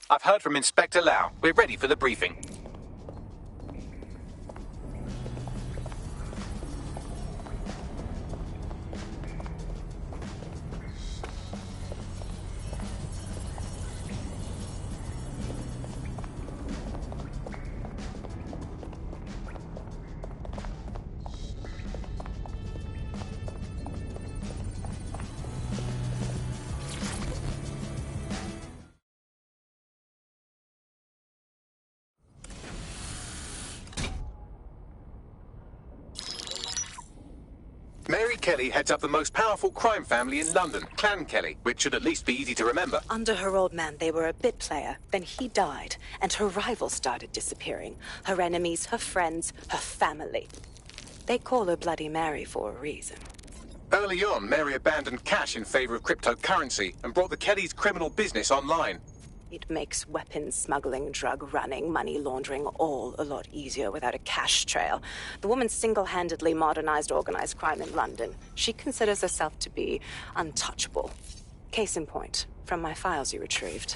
I've heard from Inspector Lau. We're ready for the briefing. Mary Kelly heads up the most powerful crime family in London, Clan Kelly, which should at least be easy to remember. Under her old man, they were a bit player. Then he died, and her rivals started disappearing. Her enemies, her friends, her family. They call her Bloody Mary for a reason. Early on, Mary abandoned cash in favor of cryptocurrency and brought the Kellys' criminal business online. It makes weapons smuggling, drug running, money laundering all a lot easier without a cash trail. The woman single-handedly modernized organized crime in London. She considers herself to be untouchable. Case in point, from my files you retrieved.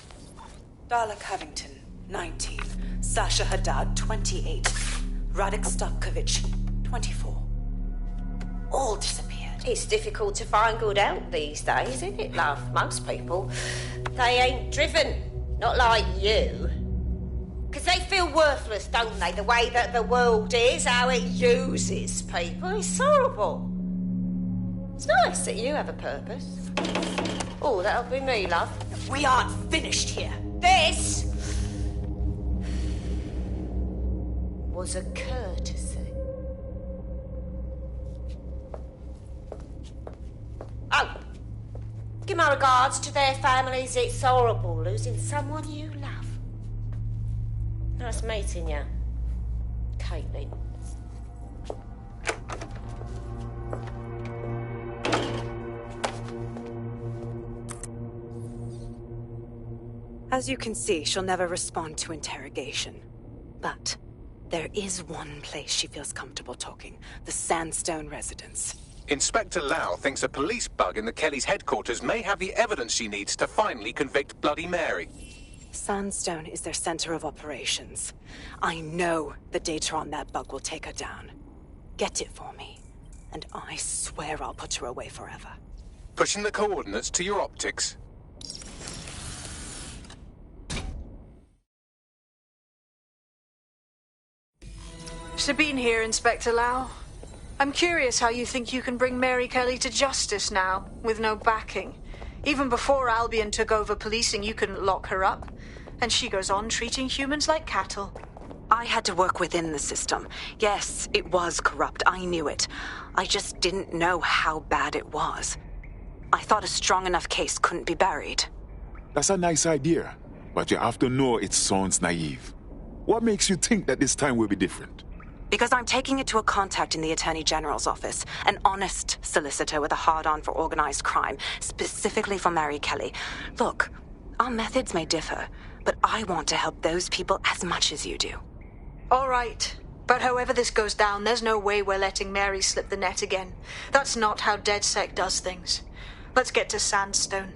Darla Covington, 19. Sasha Haddad, 28. Radek Stavkovich, 24. All disappeared. It's difficult to find good help these days, isn't it, love? Most people, they ain't driven. Not like you. Because they feel worthless, don't they? The way that the world is, how it uses people. It's horrible. It's nice that you have a purpose. Oh, that'll be me, love. We aren't finished here. This was a courtesy. Oh. Give my regards to their families. It's horrible losing someone you love. Nice meeting you, Caitlin. As you can see, she'll never respond to interrogation. But there is one place she feels comfortable talking. The Sandstone residence. Inspector Lau thinks a police bug in the Kellys' headquarters may have the evidence she needs to finally convict Bloody Mary. Sandstone is their center of operations. I know the data on that bug will take her down. Get it for me, and I swear I'll put her away forever. Pushing the coordinates to your optics. Sabine here, Inspector Lau. I'm curious how you think you can bring Mary Kelly to justice now, with no backing. Even before Albion took over policing, you couldn't lock her up. And she goes on treating humans like cattle. I had to work within the system. Yes, it was corrupt. I knew it. I just didn't know how bad it was. I thought a strong enough case couldn't be buried. That's a nice idea, but you have to know it sounds naive. What makes you think that this time will be different? Because I'm taking it to a contact in the Attorney General's office, an honest solicitor with a hard-on for organized crime, specifically for Mary Kelly. Look, our methods may differ, but I want to help those people as much as you do. All right, but however this goes down, there's no way we're letting Mary slip the net again. That's not how DedSec does things. Let's get to Sandstone.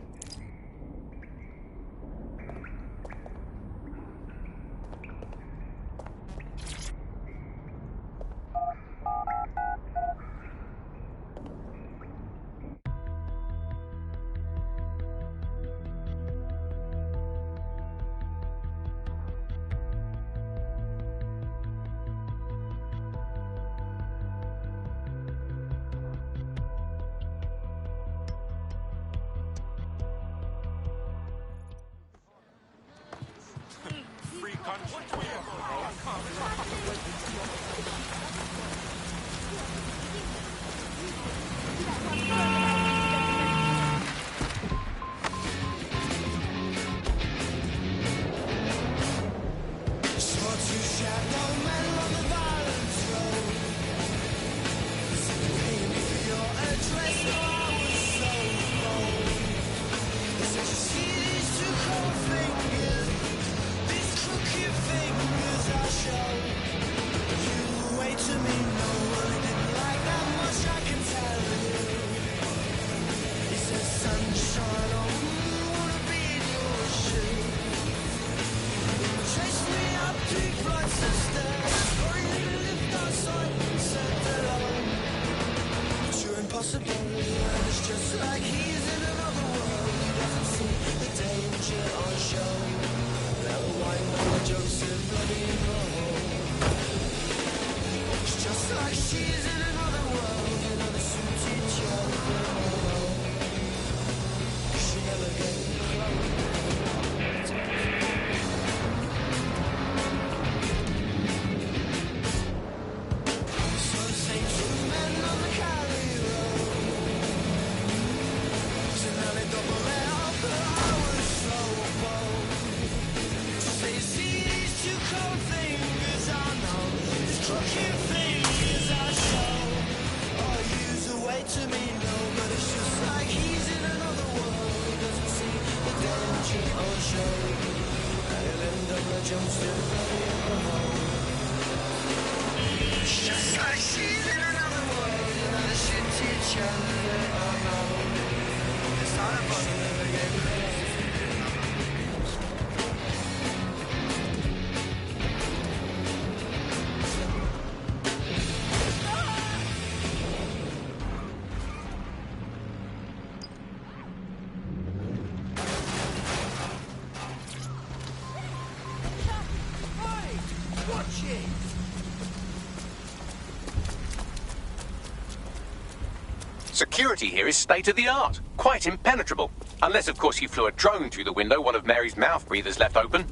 Show Security here is state-of-the-art, quite impenetrable. Unless, of course, you flew a drone through the window one of Mary's mouth breathers left open.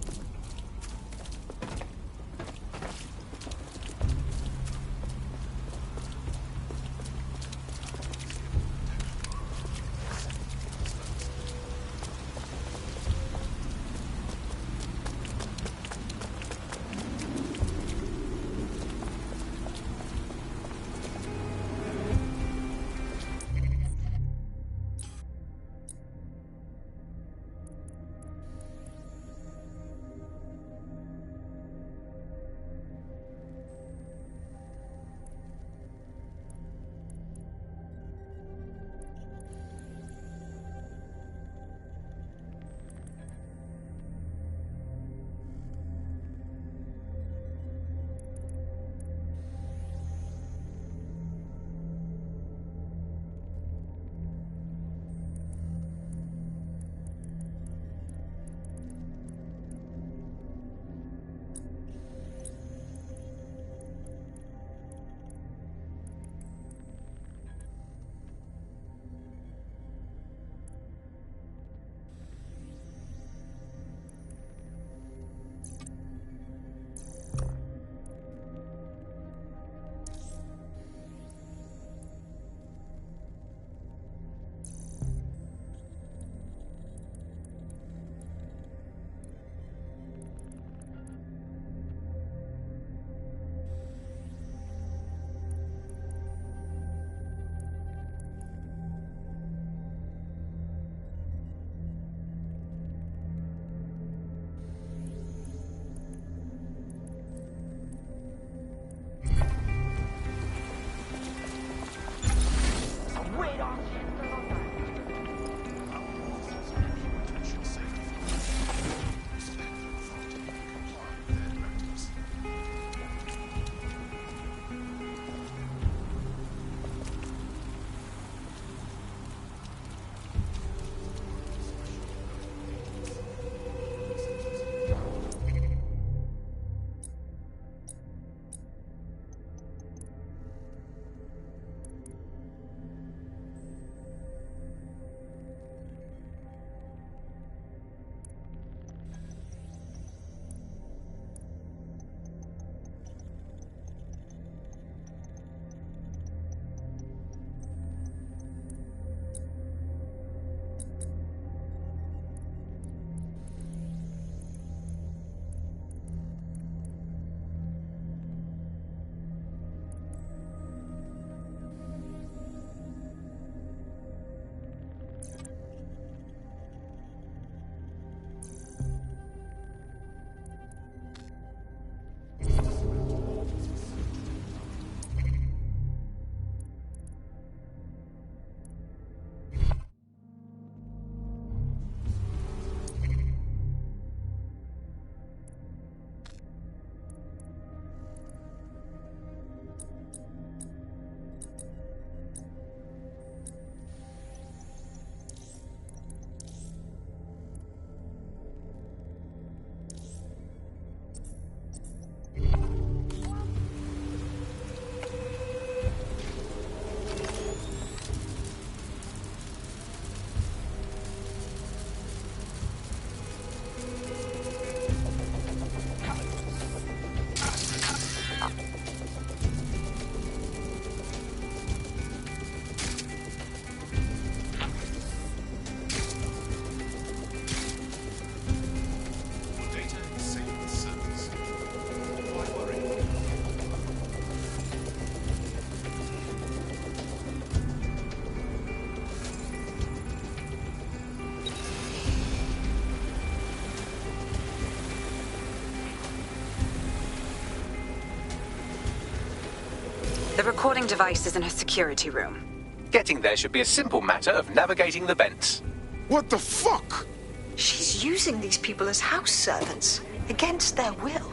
The recording device is in her security room. Getting there should be a simple matter of navigating the vents. What the fuck? She's using these people as house servants, against their will.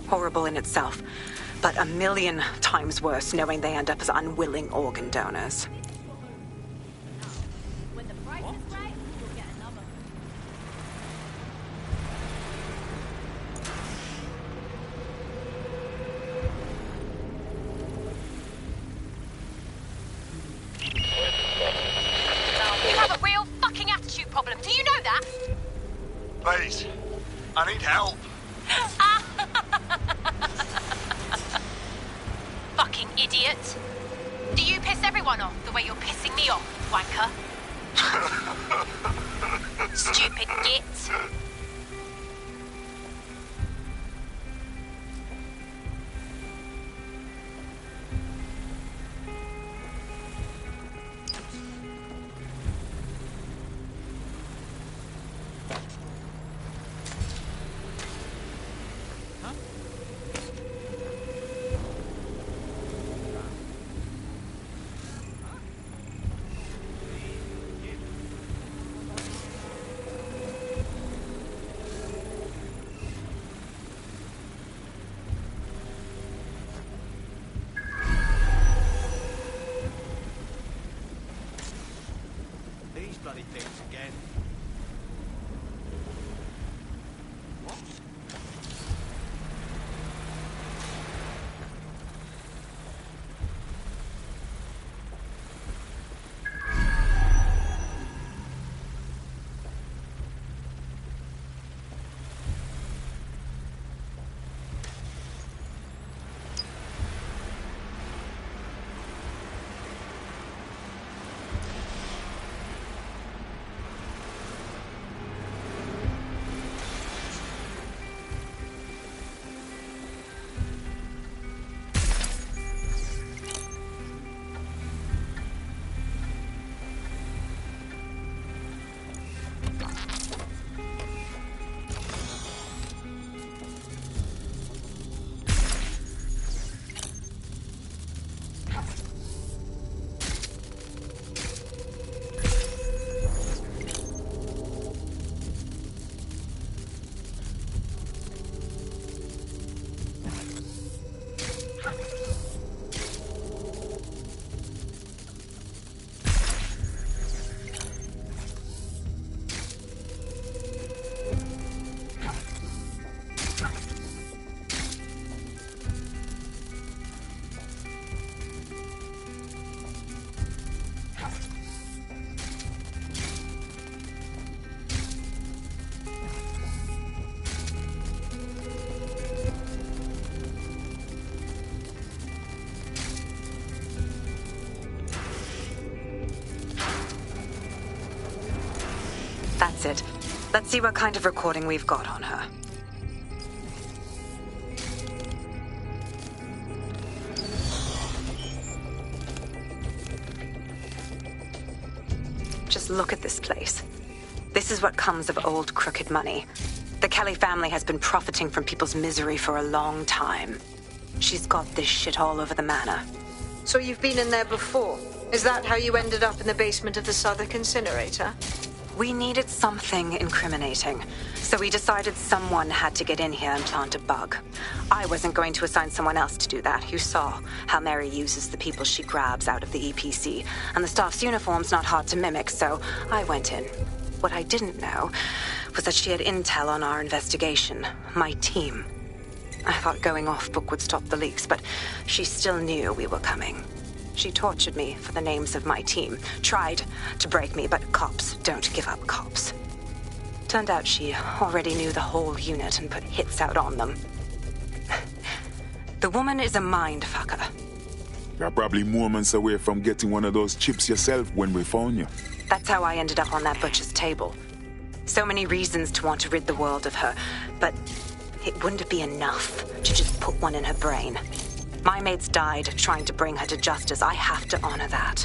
Horrible in itself, but a million times worse knowing they end up as unwilling organ donors. You have a real fucking attitude problem. Do you know that? Please, I need help. Fucking idiot. Do you piss everyone off the way you're pissing me off, wanker? Stupid git. These bloody things again. What? That's it. Let's see what kind of recording we've got on her. Just look at this place. This is what comes of old crooked money. The Kelly family has been profiting from people's misery for a long time. She's got this shit all over the manor. So you've been in there before? Is that how you ended up in the basement of the Southwark incinerator? We needed something incriminating, so we decided someone had to get in here and plant a bug. I wasn't going to assign someone else to do that. You saw how Mary uses the people she grabs out of the EPC, and the staff's uniform's not hard to mimic, so I went in. What I didn't know was that she had intel on our investigation, my team. I thought going off book would stop the leaks, but she still knew we were coming. She tortured me for the names of my team, tried to break me, but cops don't give up cops. Turned out she already knew the whole unit and put hits out on them. The woman is a mind fucker. You're probably moments away from getting one of those chips yourself when we found you. That's how I ended up on that butcher's table. So many reasons to want to rid the world of her, but it wouldn't be enough to just put one in her brain. My mates died trying to bring her to justice. I have to honor that.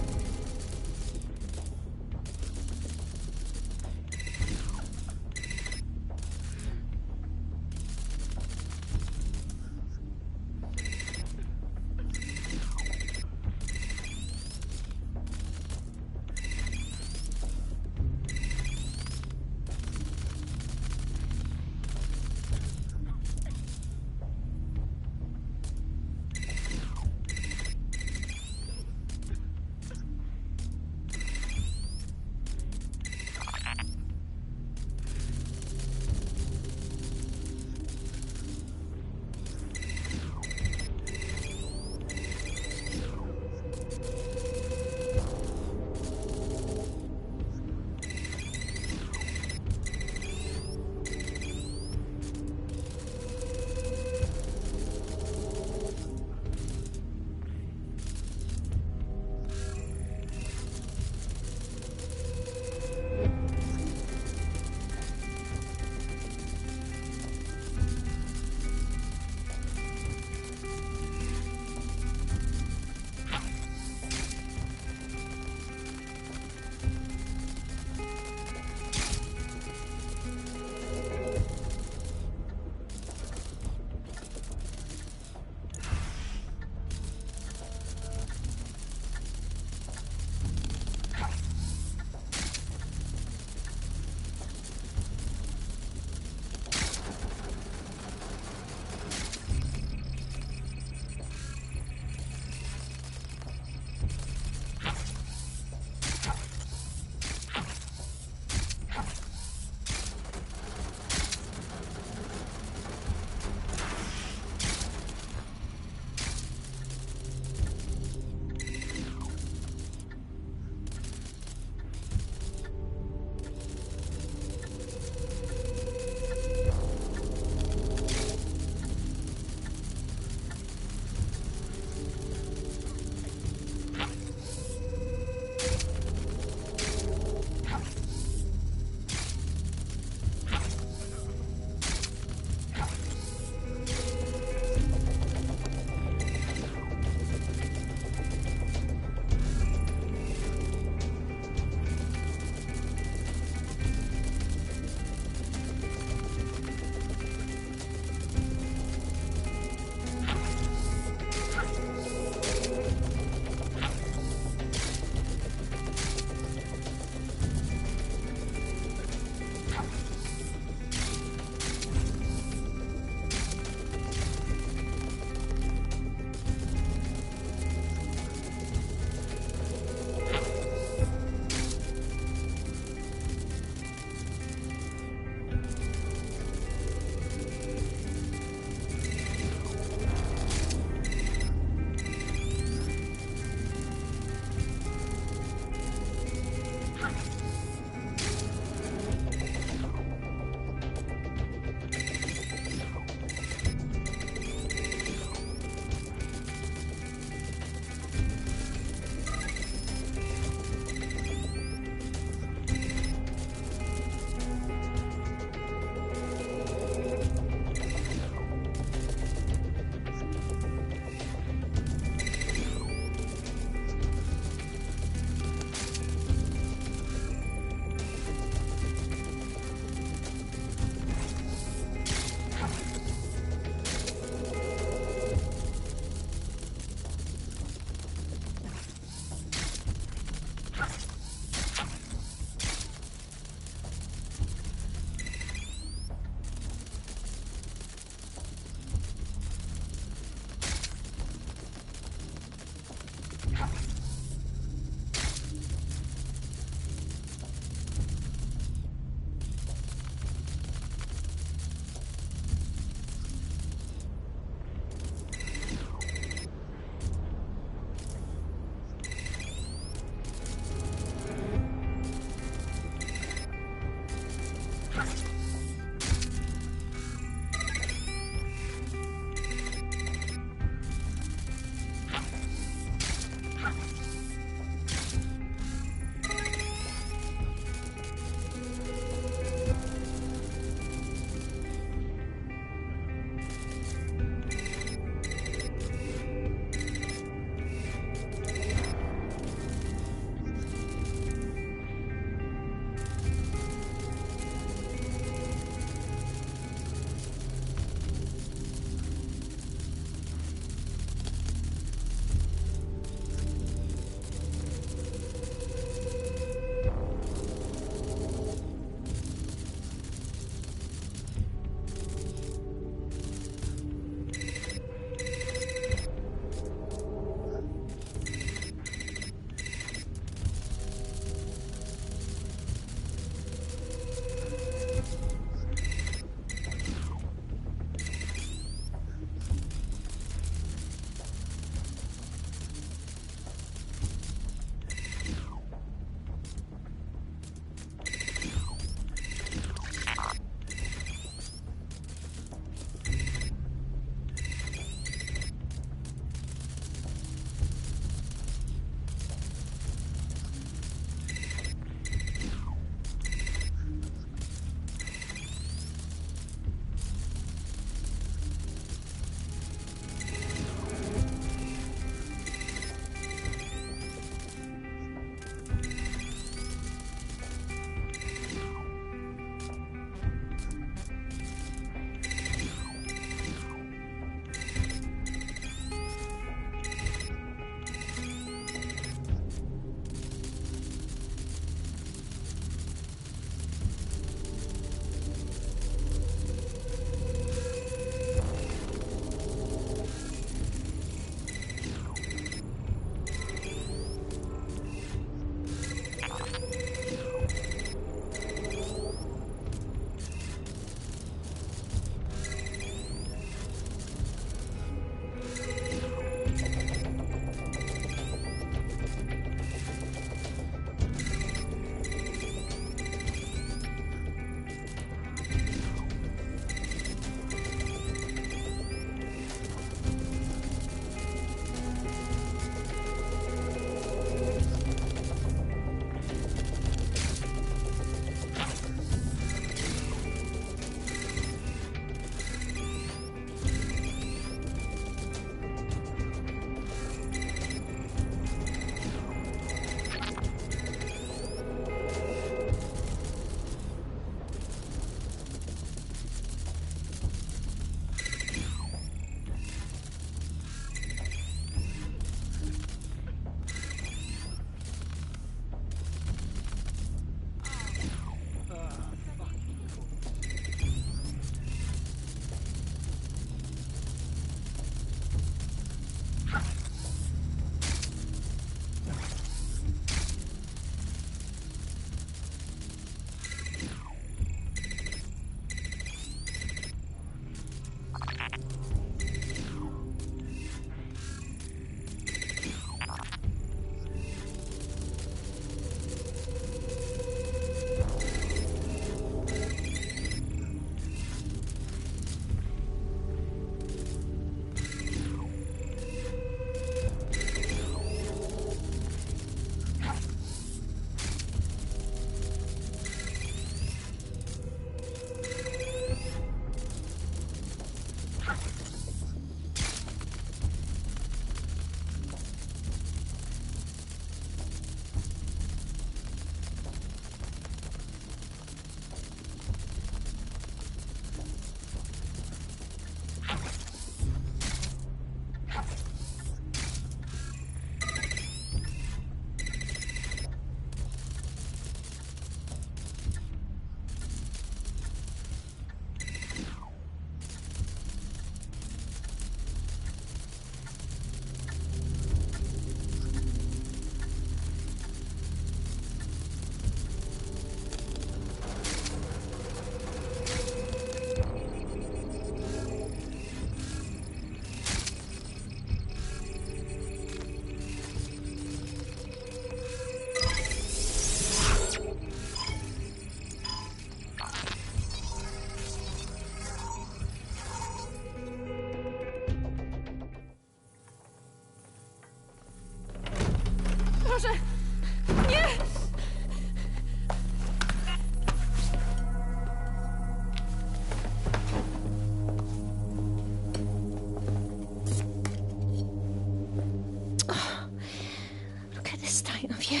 you?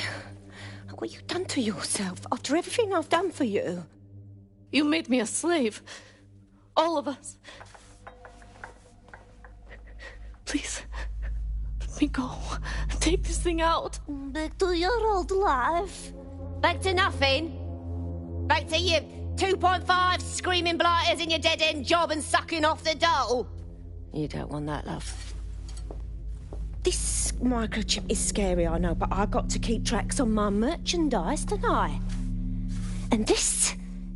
What you done to yourself after everything I've done for you? You made me a slave. All of us. Please, let me go. Take this thing out. Back to your old life. Back to nothing. Back to you 2.5 screaming blighters in your dead-end job and sucking off the dole. You don't want that, love. This microchip is scary, I know, but I got to keep tracks on my merchandise, don't I? And this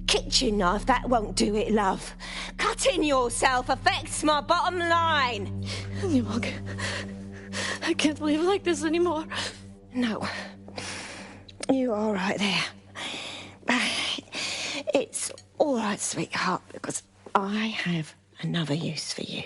kitchen knife, that won't do it, love. Cutting yourself affects my bottom line. I can't live like this anymore. No. You're all right there. It's all right, sweetheart, because I have another use for you.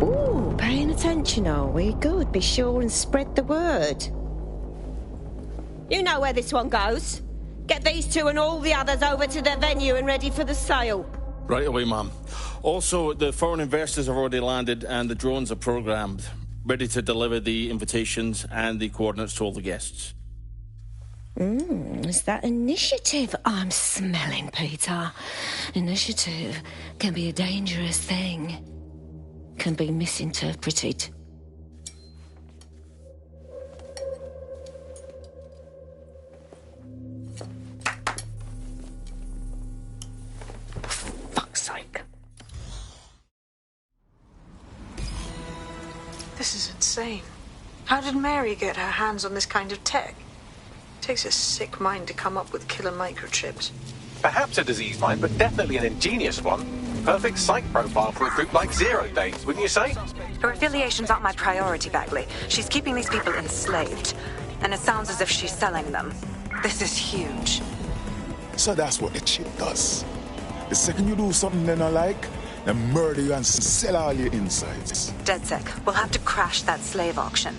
Ooh, paying attention, are we? Good. Be sure and spread the word. You know where this one goes. Get these two and all the others over to their venue and ready for the sale. Right away, Mum. Also, the foreign investors have already landed and the drones are programmed, ready to deliver the invitations and the coordinates to all the guests. Is that initiative I'm smelling, Peter? Initiative can be a dangerous thing. Can be misinterpreted. Fuck's sake. This is insane. How did Mary get her hands on this kind of tech? Takes a sick mind to come up with killer microchips. Perhaps a diseased mind, but definitely an ingenious one. Perfect psych profile for a group like Zero Day, wouldn't you say? Her affiliations aren't my priority, Bagley. She's keeping these people enslaved. And it sounds as if she's selling them. This is huge. So that's what the chip does. The second you do something they don't like, they murder you and sell all your insides. DedSec, we'll have to crash that slave auction.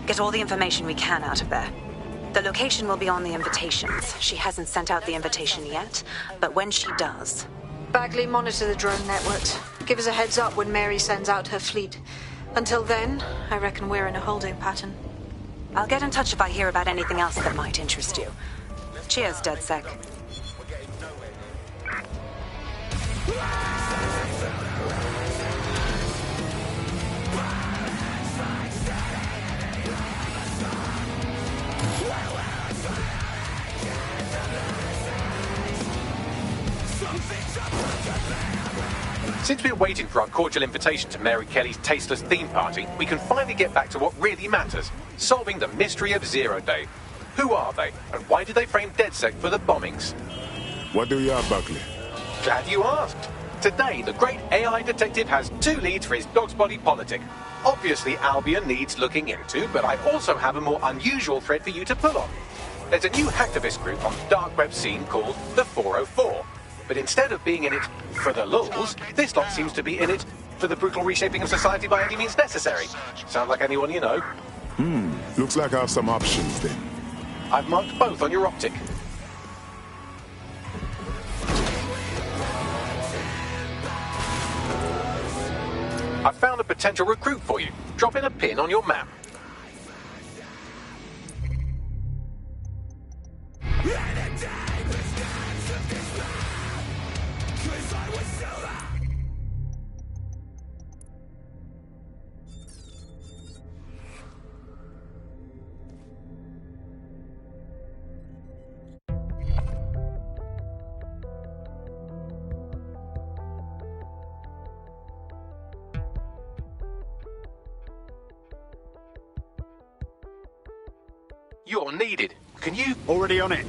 Get all the information we can out of there. The location will be on the invitations. She hasn't sent out the invitation yet, but when she does... Bagley, monitor the drone networks. Give us a heads up when Mary sends out her fleet. Until then, I reckon we're in a holding pattern. I'll get in touch if I hear about anything else that might interest you. Cheers, DedSec. Since we're waiting for our cordial invitation to Mary Kelly's tasteless theme party, we can finally get back to what really matters, solving the mystery of Zero Day. Who are they, and why did they frame DedSec for the bombings? What do you have, Buckley? Glad you asked. Today, the great AI detective has two leads for his dog's body politic. Obviously, Albion needs looking into, but I also have a more unusual thread for you to pull on. There's a new hacktivist group on the dark web scene called the 404. But instead of being in it for the lulz, this lot seems to be in it for the brutal reshaping of society by any means necessary. Sound like anyone you know? Looks like I have some options then. I've marked both on your optic. I've found a potential recruit for you. Drop in a pin on your map. You're needed. Can you... Already on it.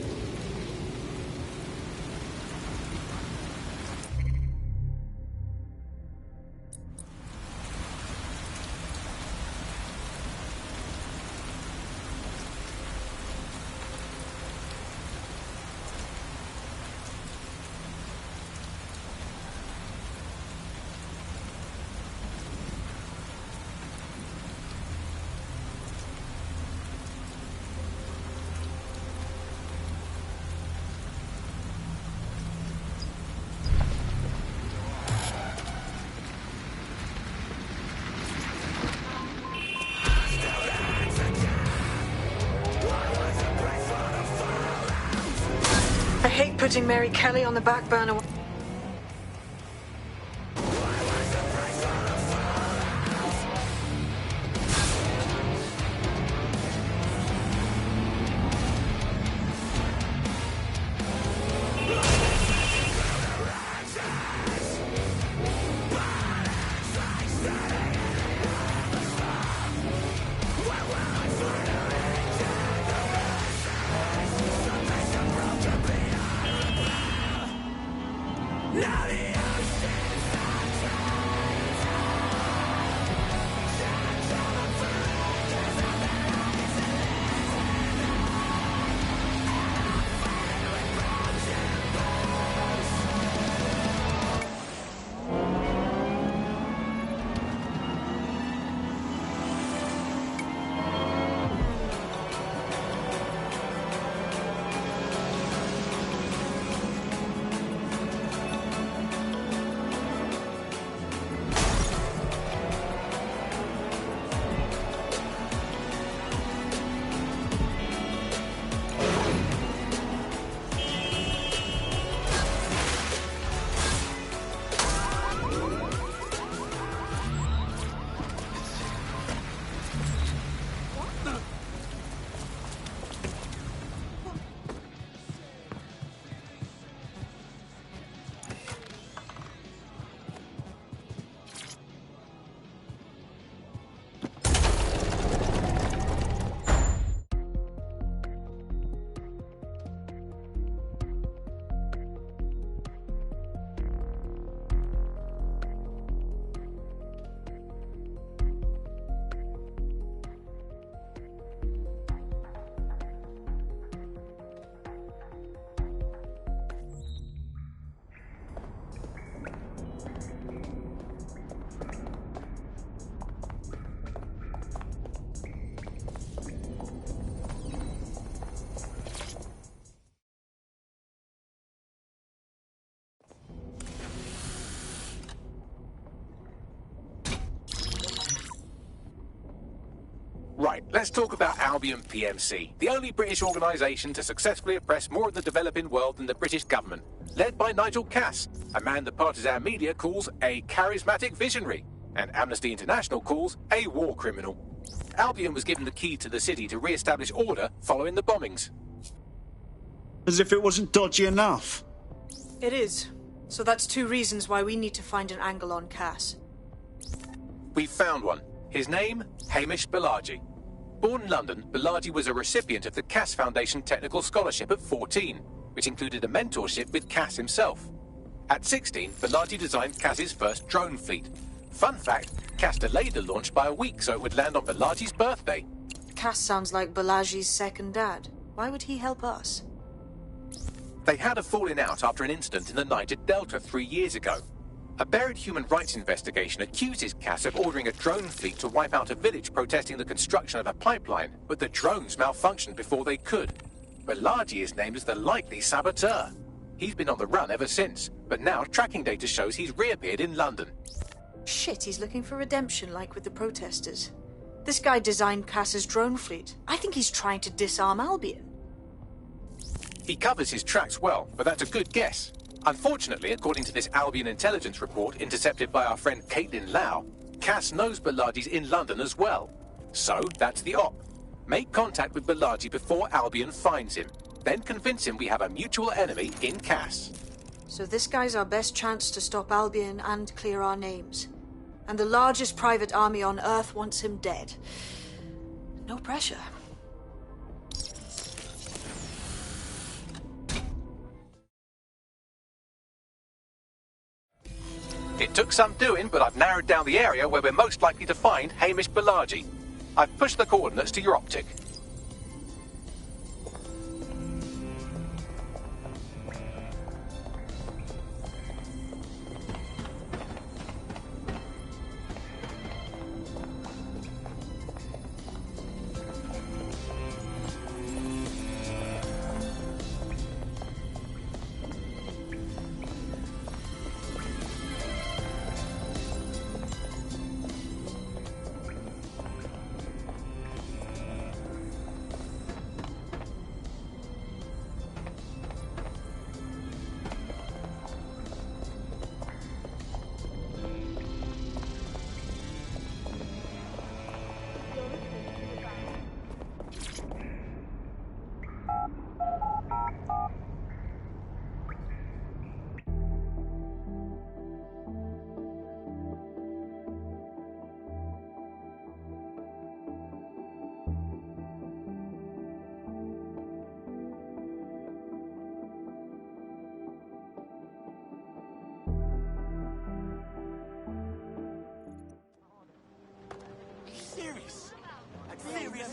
putting Mary Kelly on the back burner. Right, let's talk about Albion PMC, the only British organisation to successfully oppress more of the developing world than the British government, led by Nigel Cass, a man the partisan media calls a charismatic visionary, and Amnesty International calls a war criminal. Albion was given the key to the city to re-establish order following the bombings. As if it wasn't dodgy enough. It is. So that's two reasons why we need to find an angle on Cass. We've found one. His name, Hamish Balaji. Born in London, Balaji was a recipient of the Cass Foundation Technical Scholarship at 14, which included a mentorship with Cass himself. At 16, Balaji designed Cass's first drone fleet. Fun fact, Cass delayed the launch by a week so it would land on Balaji's birthday. Cass sounds like Balaji's second dad. Why would he help us? They had a falling out after an incident in the Niger Delta 3 years ago. A buried human rights investigation accuses Cass of ordering a drone fleet to wipe out a village protesting the construction of a pipeline, but the drones malfunctioned before they could. Balaji is named as the likely saboteur. He's been on the run ever since, but now tracking data shows he's reappeared in London. Shit, he's looking for redemption like with the protesters. This guy designed Cass's drone fleet. I think he's trying to disarm Albion. He covers his tracks well, but that's a good guess. Unfortunately, according to this Albion intelligence report intercepted by our friend Caitlin Lau, Cass knows Balaji's in London as well. So, that's the op. Make contact with Balaji before Albion finds him. Then convince him we have a mutual enemy in Cass. So this guy's our best chance to stop Albion and clear our names. And the largest private army on Earth wants him dead. No pressure. It took some doing, but I've narrowed down the area where we're most likely to find Hamish Balaji. I've pushed the coordinates to your optic.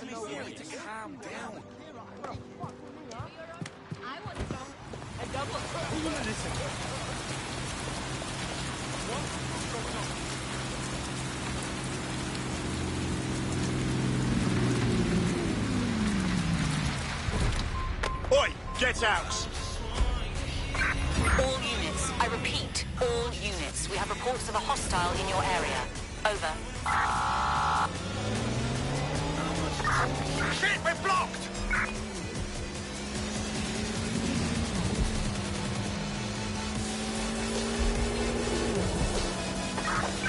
Calm down. Oi, get out! All units, I repeat, all units. We have reports of a hostile in your area. Over. Shit, we're blocked!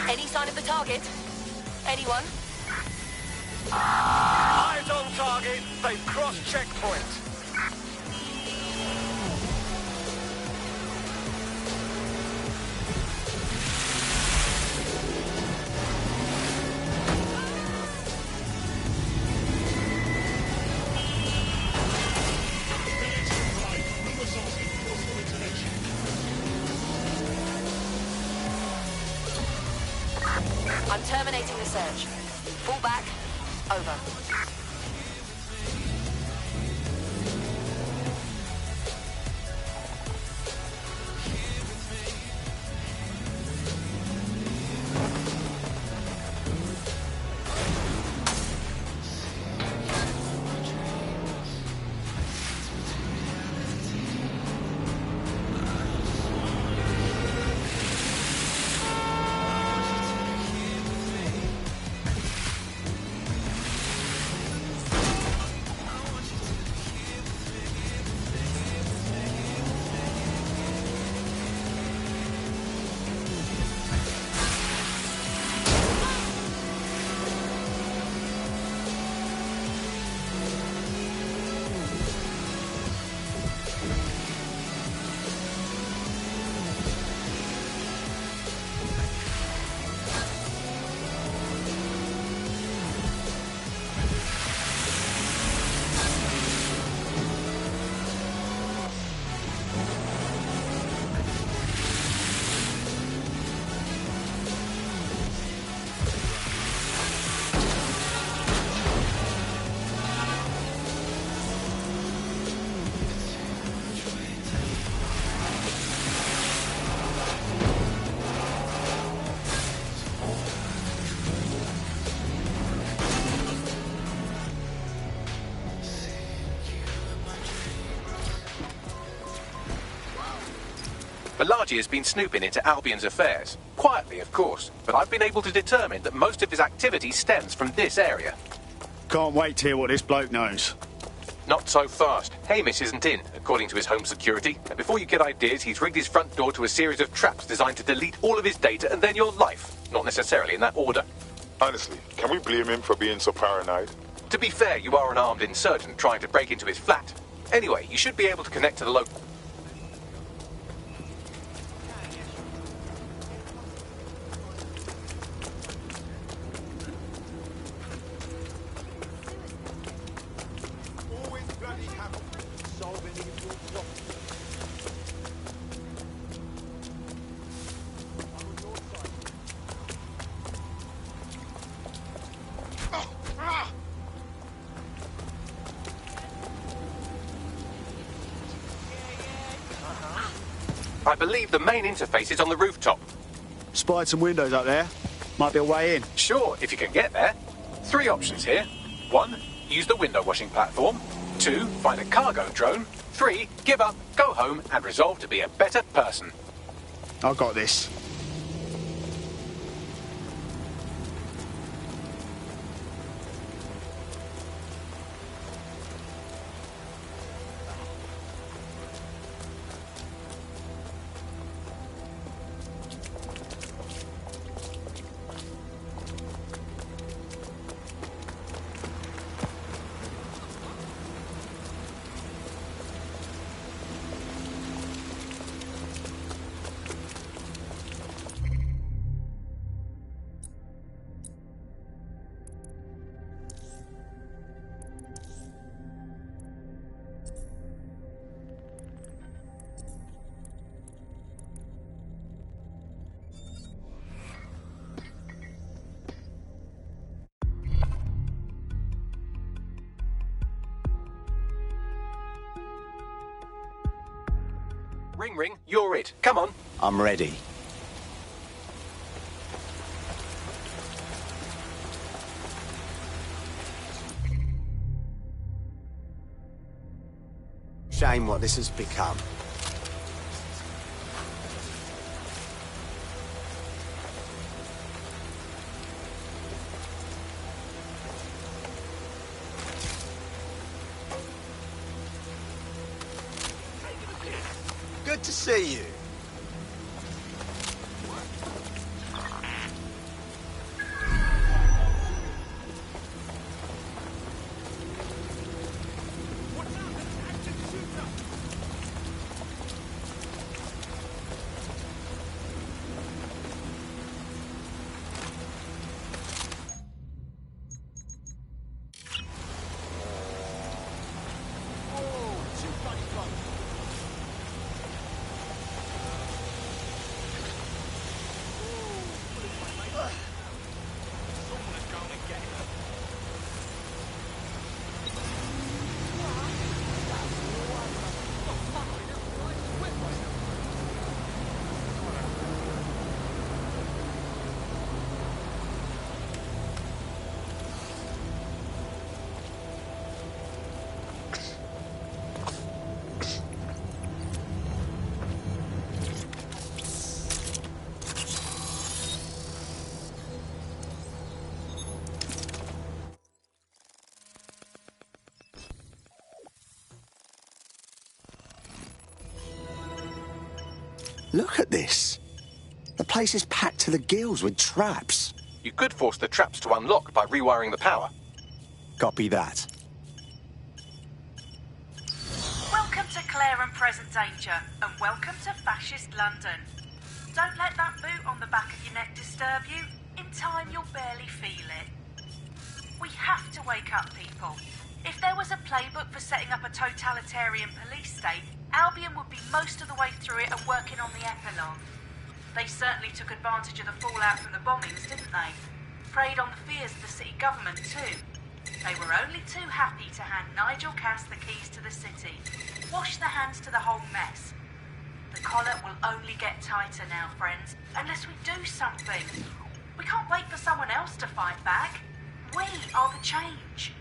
Any sign of the target? Anyone? Eyes on target. They've crossed checkpoint. I'm terminating the search. Fall back. Over. Balaji has been snooping into Albion's affairs. Quietly, of course, but I've been able to determine that most of his activity stems from this area. Can't wait to hear what this bloke knows. Not so fast. Hamish isn't in, according to his home security. And before you get ideas, he's rigged his front door to a series of traps designed to delete all of his data and then your life. Not necessarily in that order. Honestly, can we blame him for being so paranoid? To be fair, you are an armed insurgent trying to break into his flat. Anyway, you should be able to connect to the local... I believe the main interface is on the rooftop. Spied some windows up there. Might be a way in. Sure, if you can get there. 3 options here. 1, use the window washing platform. 2, find a cargo drone. 3, give up, go home, and resolve to be a better person. I got this. Ring Ring, you're it. Come on. I'm ready. Shame what this has become. Good to see you. Look at this. The place is packed to the gills with traps. You could force the traps to unlock by rewiring the power. Copy that. Welcome to Claire and Present Danger, and welcome to Fascist London. Don't let that boot on the back of your neck disturb you. In time, you'll barely feel it. We have to wake up, people. If there was a playbook for setting up a totalitarian police state, Albion would be most of the way through it and working on the epilogue. They certainly took advantage of the fallout from the bombings, didn't they? Preyed on the fears of the city government, too. They were only too happy to hand Nigel Cass the keys to the city. Wash their hands to the whole mess. The collar will only get tighter now, friends, unless we do something. We can't wait for someone else to fight back. We are the change.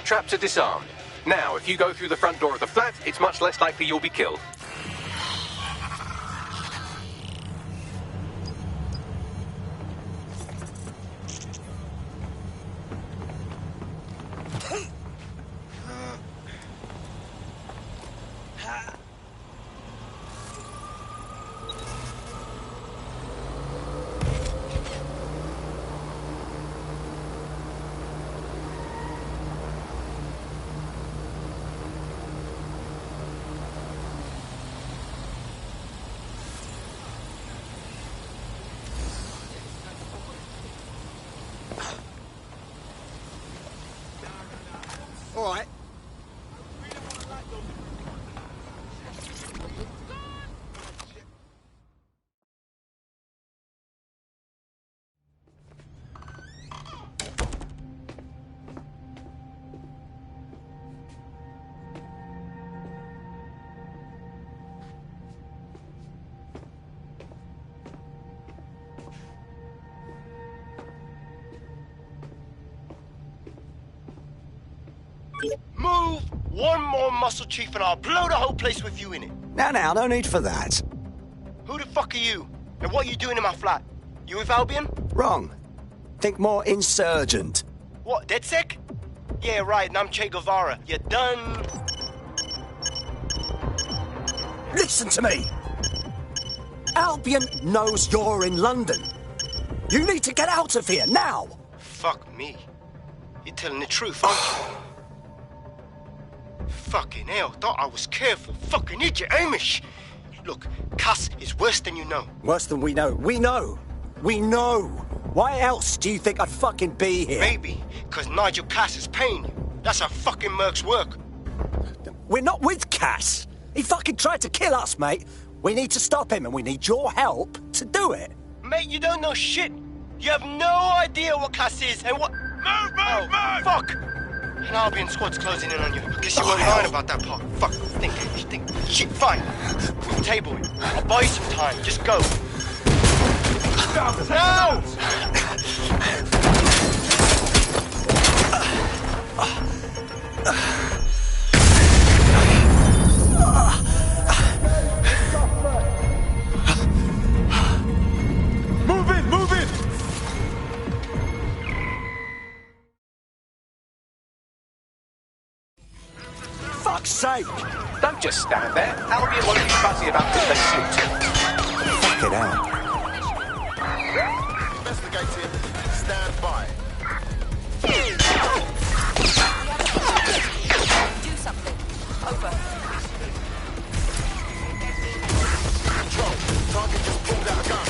trapped are disarmed. Now, if you go through the front door of the flat, it's much less likely you'll be killed. All right. Move one more muscle chief and I'll blow the whole place with you in it. Now, no need for that. Who the fuck are you? And what are you doing in my flat? You with Albion? Wrong. Think more insurgent. What, DedSec? Yeah, right, and I'm Che Guevara. You done? Listen to me! Albion knows you're in London. You need to get out of here, now! Fuck me. You're telling the truth, aren't you? Fucking hell, thought I was careful. Fucking idiot, Amish. Look, Cass is worse than you know. Worse than we know. We know! We know! Why else do you think I'd fucking be here? Maybe, because Nigel Cass is paying you. That's how fucking mercs work. We're not with Cass! He fucking tried to kill us, mate. We need to stop him, and we need your help to do it. Mate, you don't know shit. You have no idea what Cass is and what... Move! Fuck! An Albion squad's closing in on you. I guess you weren't lying about that part. Fuck, think. Shit, fine. We'll table it. I'll buy you some time. Just go. No! Move it! Fuck's sake! Don't just stand there. Albion won't be fussy about this they suit. Fuck it out. Investigating. Stand by. Do something. Over. Control. Target just pulled out a gun.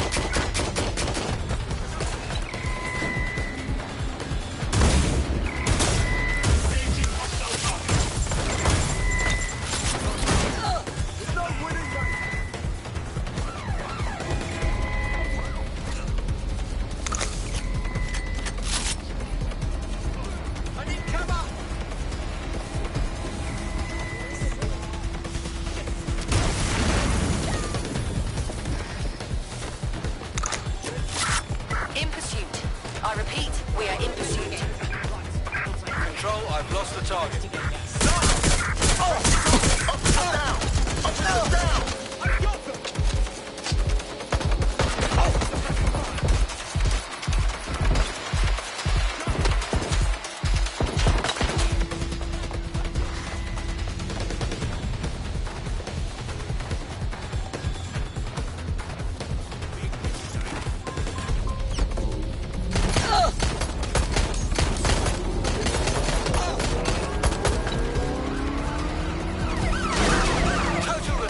In pursuit. I repeat, we are in pursuit. Control, I've lost the target.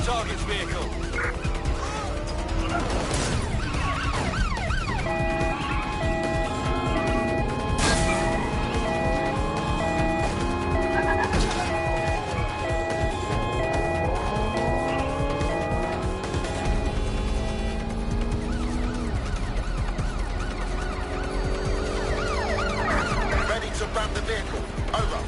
Target's vehicle. Ready to ram the vehicle. Over.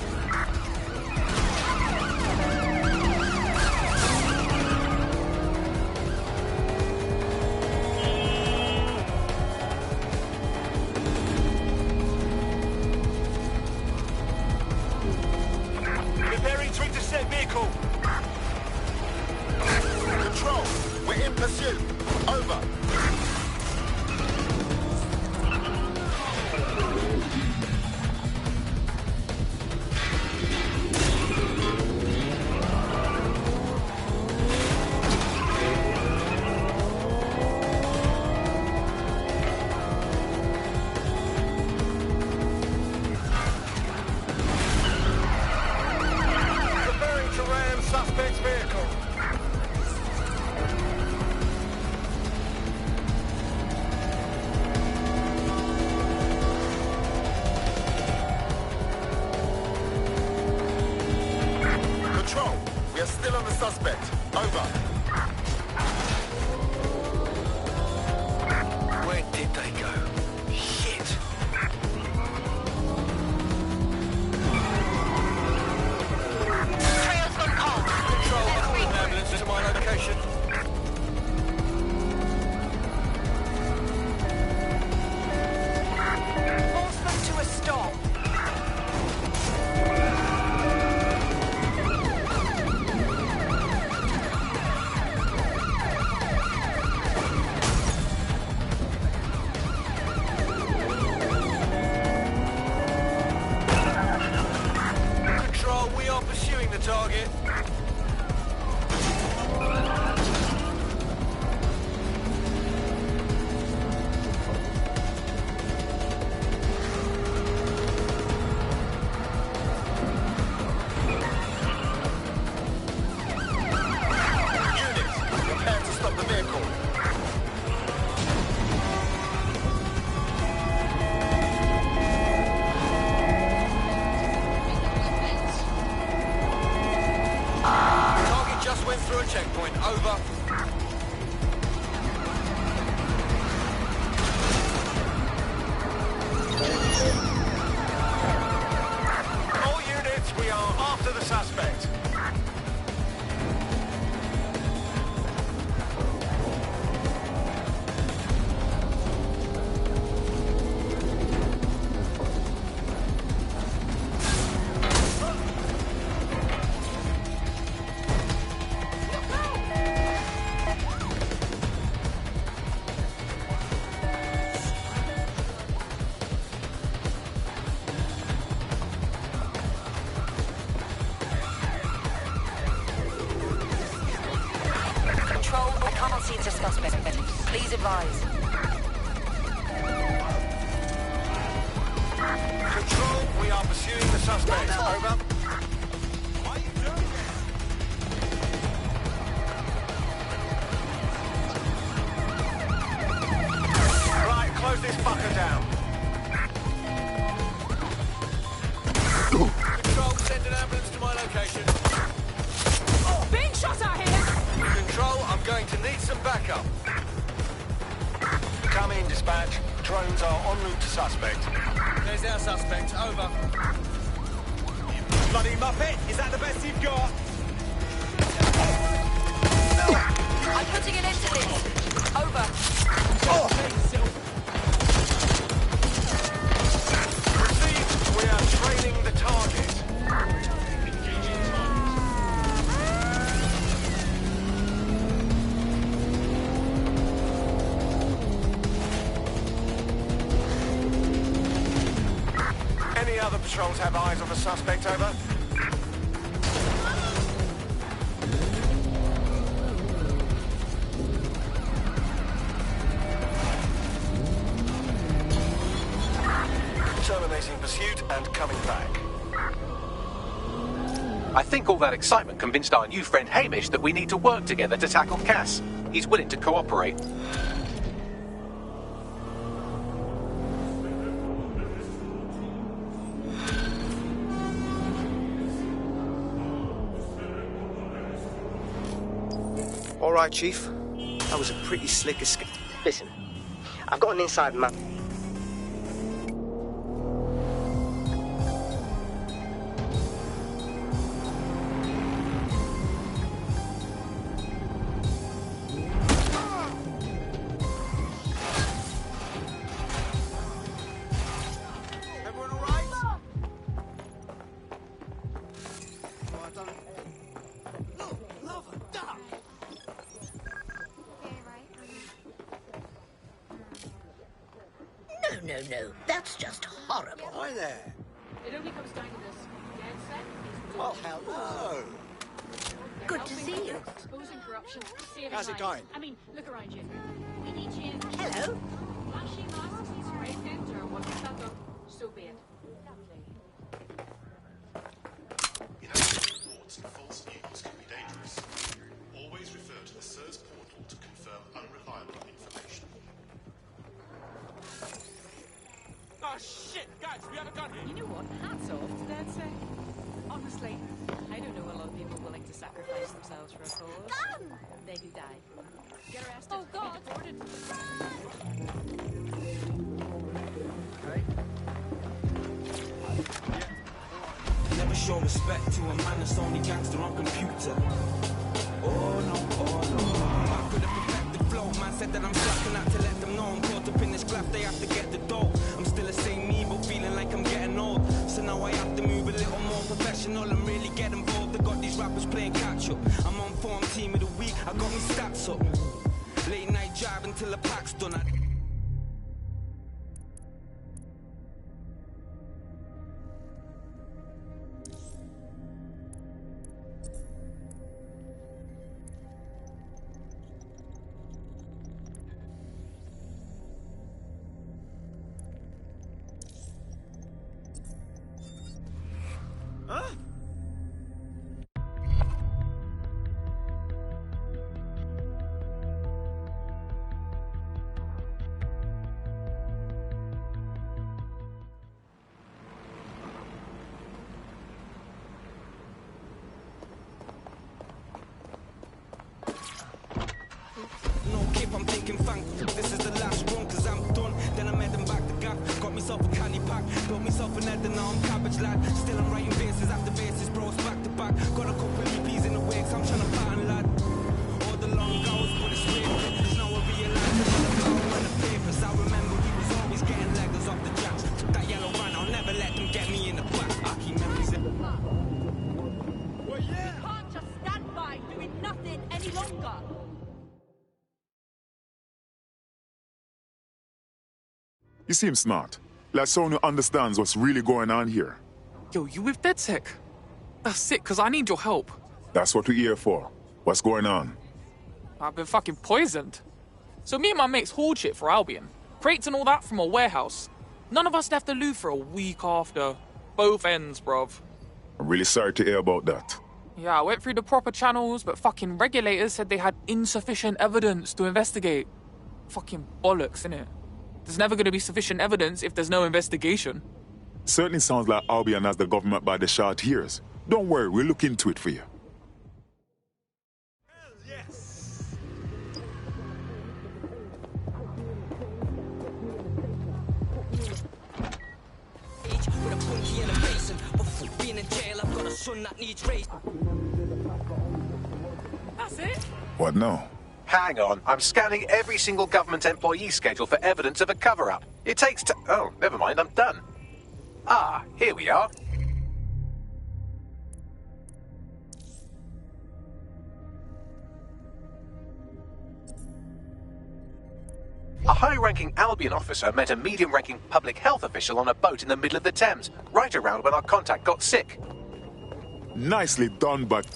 suspect. Over. Where did they go? Shit. Trail's gone cold. Control, call an ambulance to my location. Force them to a stop. Control, we are pursuing the target. Units, prepare to stop the vehicle. Target just went through a checkpoint. Over. All units, we are after the suspect. Control, I can't see the suspect. Please advise. Control, we are pursuing the suspect. Over. Right, close this fucker down. Control, send an ambulance to my location. Being shot out here! Control, I'm going to need some backup. Come in, dispatch. Drones are en route to suspect. There's our suspect. Over. Bloody Muppet, is that the best you've got? I'm putting an end to this. Over. Received, we are trailing the target. Any other patrols have eyes on the suspect, over? Terminating pursuit and coming back. I think all that excitement convinced our new friend Hamish that we need to work together to tackle Cass. He's willing to cooperate. All right, Chief. That was a pretty slick escape. Listen, I've got an inside map. Everyone all right? No. That's just horrible. Hi there. It only comes down to this. Dead set. Oh, hello. Good to see you. Exposing corruption. Saving How's it lives. going? I mean, look around you. We need change. Hello. Flashy masks, spray tint, or what you stand up. So be it. In reports, false news can be dangerous. Always refer to the SIRS portal to confirm unreliable information. Oh, shit! Guys, we have a gun here. You know what? Hats off to that say. honestly. I don't know a lot of people willing to sacrifice themselves for a cause. They who die. Get arrested. Oh, God. Deported. Never show respect to a man that's only gangster on computer. Oh no, oh no. I could have perfected flow. Man said that I'm slacking out to let them know I'm caught up in this graph. They have to get the dough. I'm still the same me, but feeling like I'm getting old. So now I have to move a little more professional and really get involved. I got these rappers playing catch up. I'm on form team of the week. I got me stats up. Late night drive until the pack's done. No kip, I'm thinking thank this is the last one, cause I'm done. Then I'm heading back to Gap. Got myself a candy pack, built myself an head and now I'm cabbage lad. Still I'm writing verses after verses, bros back to back. Got a couple EPs in the works, I'm trying to pattern lad. All the long hours, but it's real. Cause now I realize that the power and the papers. I remember he was always getting leggers off the jacks. That yellow van, I'll never let them get me in the back. I keep memories in the back. Well, yeah. You can't just stand by doing nothing any longer. You seem smart. Like someone who understands what's really going on here. Yo, you with DedSec? That's sick, cause I need your help. That's what we're here for. What's going on? I've been fucking poisoned. So me and my mates hauled shit for Albion. Crates and all that from a warehouse. None of us left the loo for a week after. Both ends, bruv. I'm really sorry to hear about that. Yeah, I went through the proper channels, but fucking regulators said they had insufficient evidence to investigate. Fucking bollocks, innit? There's never going to be sufficient evidence if there's no investigation. Certainly sounds like Albion has the government by the short ears. Don't worry, we'll look into it for you. With a punky and a basin. Before being in jail, I've got a son that needs raised. That's it? What now? Hang on, I'm scanning every single government employee schedule for evidence of a cover-up. It takes oh, never mind, I'm done. Ah, here we are. A high-ranking Albion officer met a medium-ranking public health official on a boat in the middle of the Thames, right around when our contact got sick. Nicely done, but...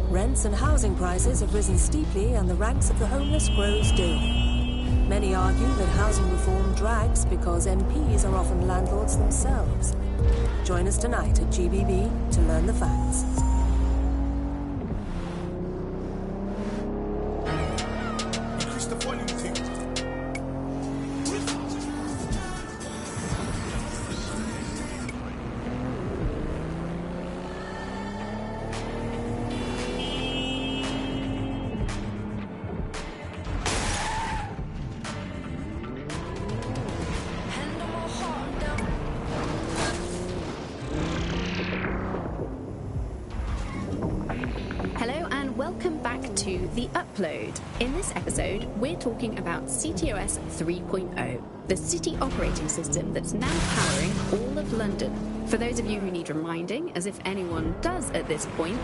Rents and housing prices have risen steeply and the ranks of the homeless grows daily. Many argue that housing reform drags because MPs are often landlords themselves. Join us tonight at GBB to learn the facts. Increase the volume, thing. The Upload. In this episode, we're talking about CTOS 3.0, the city operating system that's now powering all of London. For those of you who need reminding, as if anyone does at this point,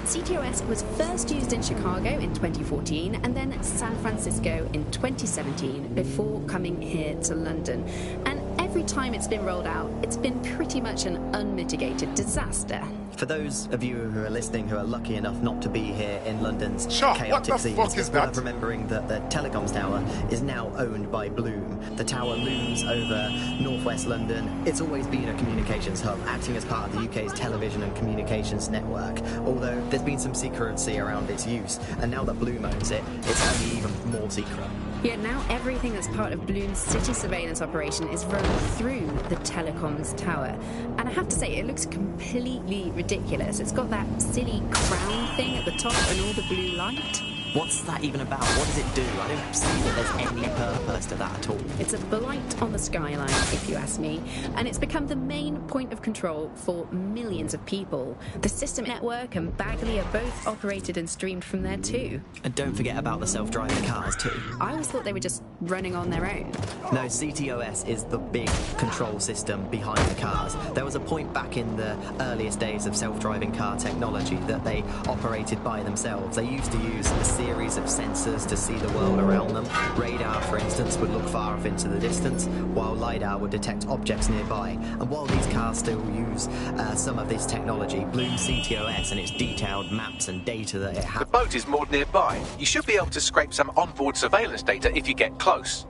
CTOS was first used in Chicago in 2014 and then San Francisco in 2017 before coming here to London. And every time it's been rolled out, it's been pretty much an unmitigated disaster. For those of you who are listening who are lucky enough not to be here in London's Sure, what chaotic the scenes, fuck is it's that? worth remembering that the telecoms tower is now owned by Bloom. The tower looms over northwest London. It's always been a communications hub, acting as part of the UK's television and communications network, although there's been some secrecy around its use, and now that Bloom owns it, it's only even more secret. Yet now everything that's part of Bloom's city surveillance operation is run through the telecoms tower. And I have to say, it looks completely ridiculous. It's got that silly crown thing at the top and all the blue light. What's that even about? What does it do? I don't see that there's any purpose to that at all. It's a blight on the skyline, if you ask me, and it's become the main point of control for millions of people. The System Network and Bagley are both operated and streamed from there too. And don't forget about the self-driving cars too. I always thought they were just running on their own. No, CTOS is the big control system behind the cars. There was a point back in the earliest days of self-driving car technology that they operated by themselves. They used to use a series of sensors to see the world around them. Radar, for instance, would look far off into the distance, while LiDAR would detect objects nearby. And while these cars still use some of this technology, Bloom CTOS and its detailed maps and data that it has... The boat is moored nearby. You should be able to scrape some onboard surveillance data if you get close.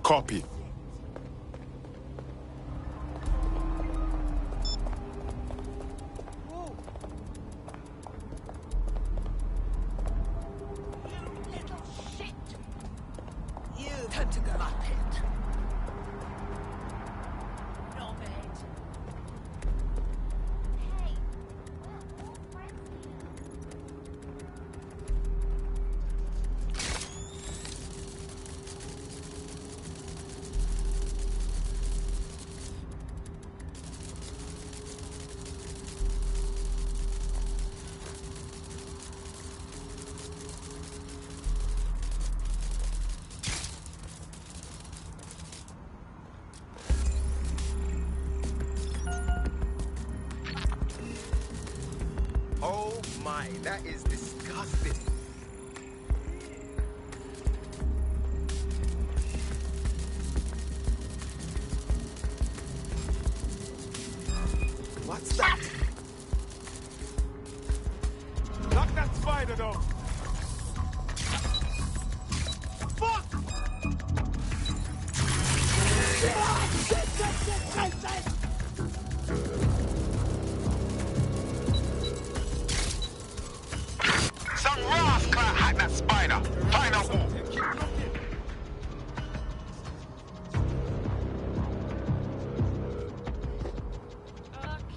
Copy. Time to go up it. Oh my, that is disgusting. What's that? Knock that spider down. Fuck! Some rascal hacked that spider. Find out who.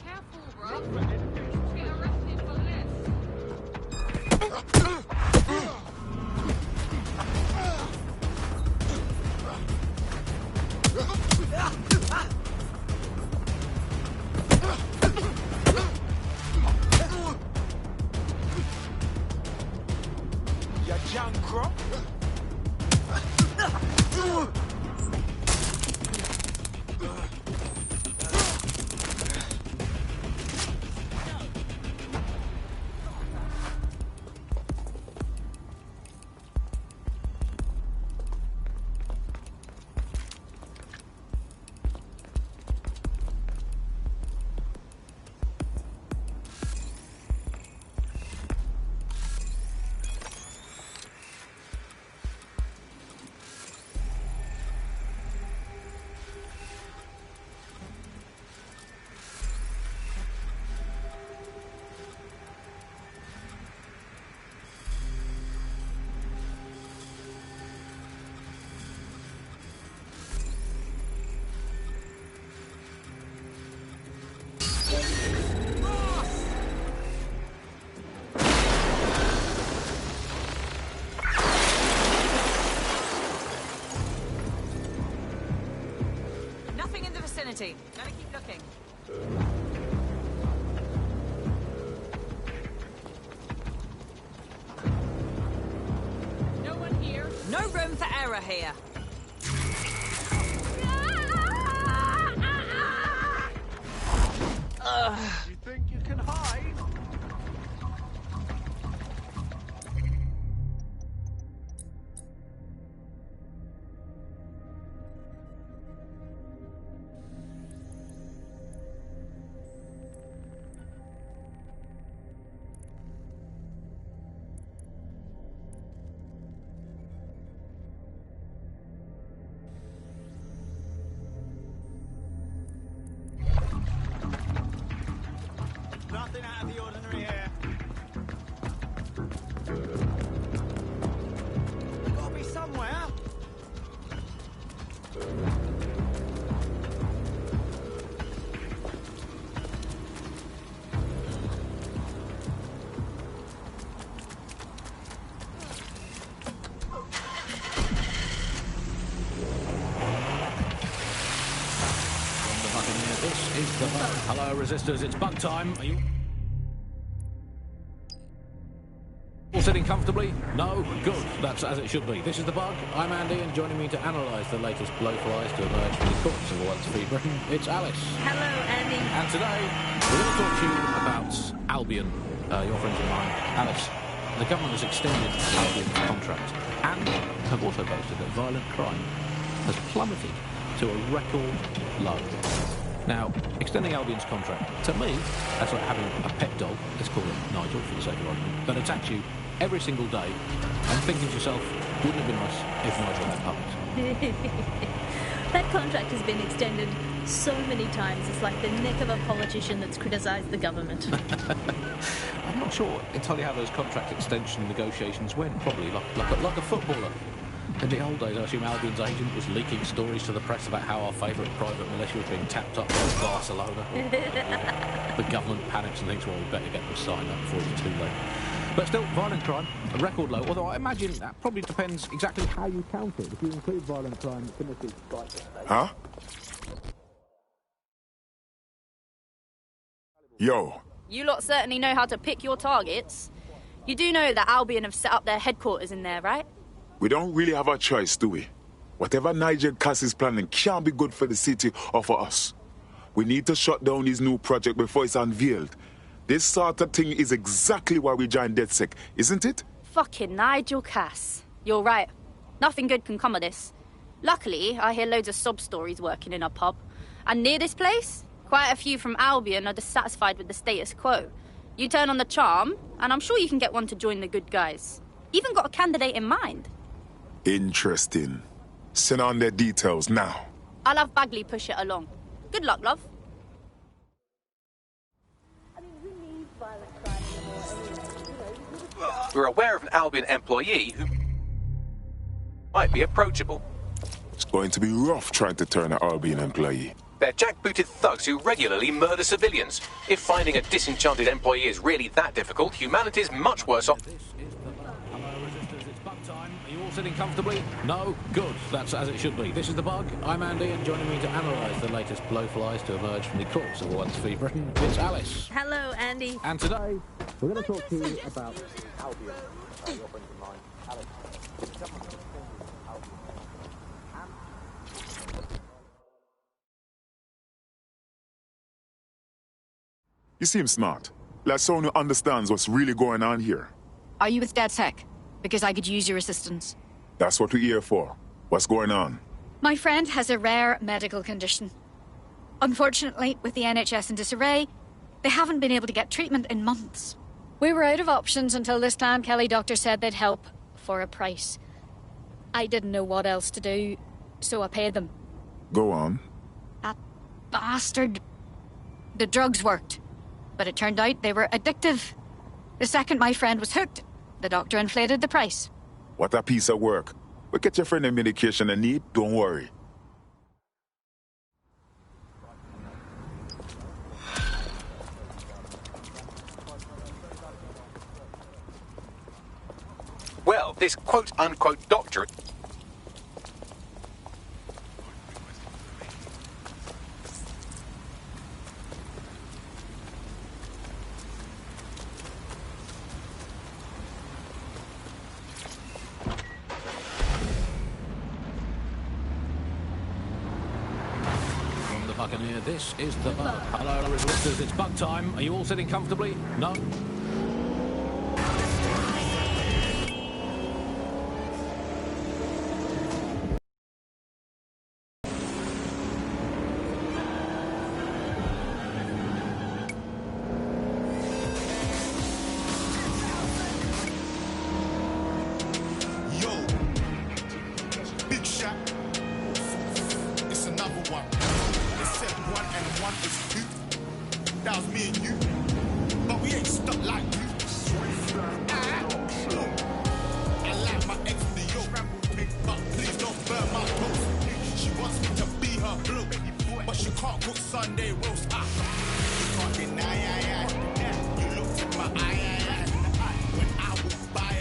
Careful, bro. Get arrested for this. Ya jankro. Nothing in the vicinity. Gotta keep looking. No one here. No room for error here. You think you can hide? is the bug. Hello, resistors. It's bug time. Are you all sitting comfortably? No? Good. That's as it should be. This is the bug. I'm Andy, and joining me to analyse the latest blowflies to emerge from the courts of once free Britain, it's Alice. Hello, Andy. And today, we're going to talk to you about Albion, your friends of mine. Alice, the government has extended Albion's contract and have also boasted that violent crime has plummeted to a record low. Now, extending Albion's contract, to me, that's like having a pet dog, let's call it Nigel for the sake of argument, that attacks you every single day and thinking to yourself, wouldn't it be nice if Nigel had puppies? That contract has been extended so many times, it's like the neck of a politician that's criticised the government. I'm not sure entirely how those contract extension negotiations went, probably like a footballer. In the old days, I assume Albion's agent was leaking stories to the press about how our favourite private militia was being tapped up by Barcelona. The government panics and thinks, well, we better get them signed up before it's too late. But still, violent crime, a record low, although I imagine that probably depends exactly how you count it. If you include violent crime, committed by... Huh? Yo. You lot certainly know how to pick your targets. You do know that Albion have set up their headquarters in there, right? We don't really have a choice, do we? Whatever Nigel Cass is planning can't be good for the city or for us. We need to shut down his new project before it's unveiled. This sort of thing is exactly why we joined DedSec, isn't it? Fucking Nigel Cass. You're right. Nothing good can come of this. Luckily, I hear loads of sob stories working in a pub. And near this place, quite a few from Albion are dissatisfied with the status quo. You turn on the charm, and I'm sure you can get one to join the good guys. Even got a candidate in mind. Interesting. Send on their details now. I'll have Bagley push it along. Good luck, love. We're aware of an Albion employee who might be approachable. It's going to be rough trying to turn an Albion employee. They're jackbooted thugs who regularly murder civilians. If finding a disenchanted employee is really that difficult, humanity's much worse off. Sitting comfortably? No? Good. That's as it should be. This is the bug. I'm Andy, and joining me to analyse the latest blowflies to emerge from the courts of once free Britain, it's Alice. Hello, Andy. And today, we're going to talk to you about Albion. Your friends of mine, Alice. You seem smart. Like someone who understands what's really going on here. Are you with DedSec? Because I could use your assistance. That's what we're here for. What's going on? My friend has a rare medical condition. Unfortunately, with the NHS in disarray, they haven't been able to get treatment in months. We were out of options until this time Kelly doctor said they'd help for a price. I didn't know what else to do, so I paid them. Go on. That bastard. The drugs worked, but it turned out they were addictive. The second my friend was hooked, the doctor inflated the price. What a piece of work. We'll get your friend the medication they need, don't worry. Well, this quote-unquote doctor... Buccaneer, this is the bug. Hello, resistors, it's bug time. Are you all sitting comfortably? No? Yo, big shot. It's another one. They said 1 and 1 is 2. That was me and you. But we ain't stuck like you. I like my ex in the yoke. But please don't burn my toast. She wants me to be her blue. But she can't cook Sunday roast. You can't deny, you looked in my eye, when I walk by,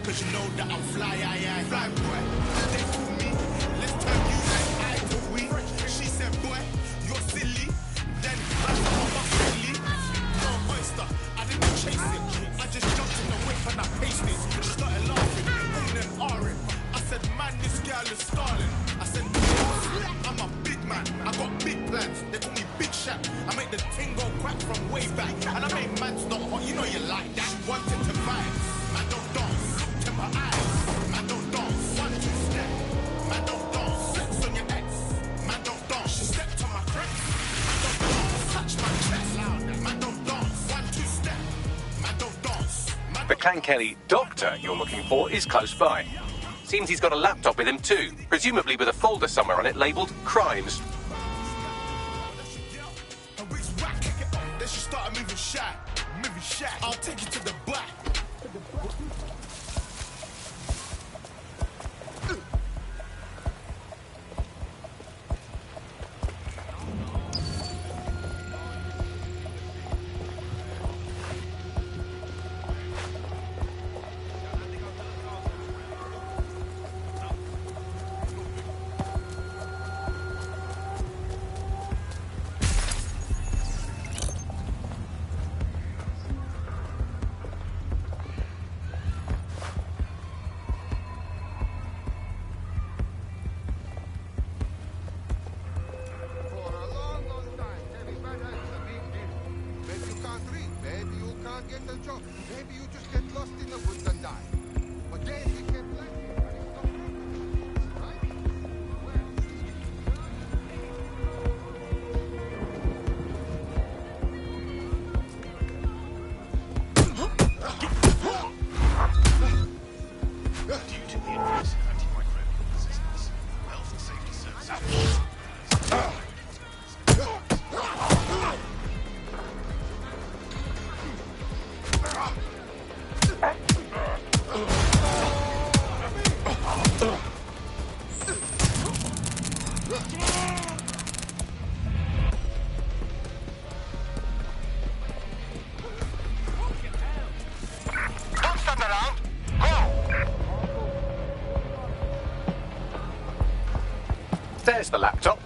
cause you know that I'm fly, fly boy. They fool me, let's turn you like I to we. She said, boy, you're silly. Dan Kelly doctor you're looking for is close by. Seems he's got a laptop with him too, presumably with a folder somewhere on it labelled Crimes. They should start moving shot. I'll take you to the back. There's the laptop.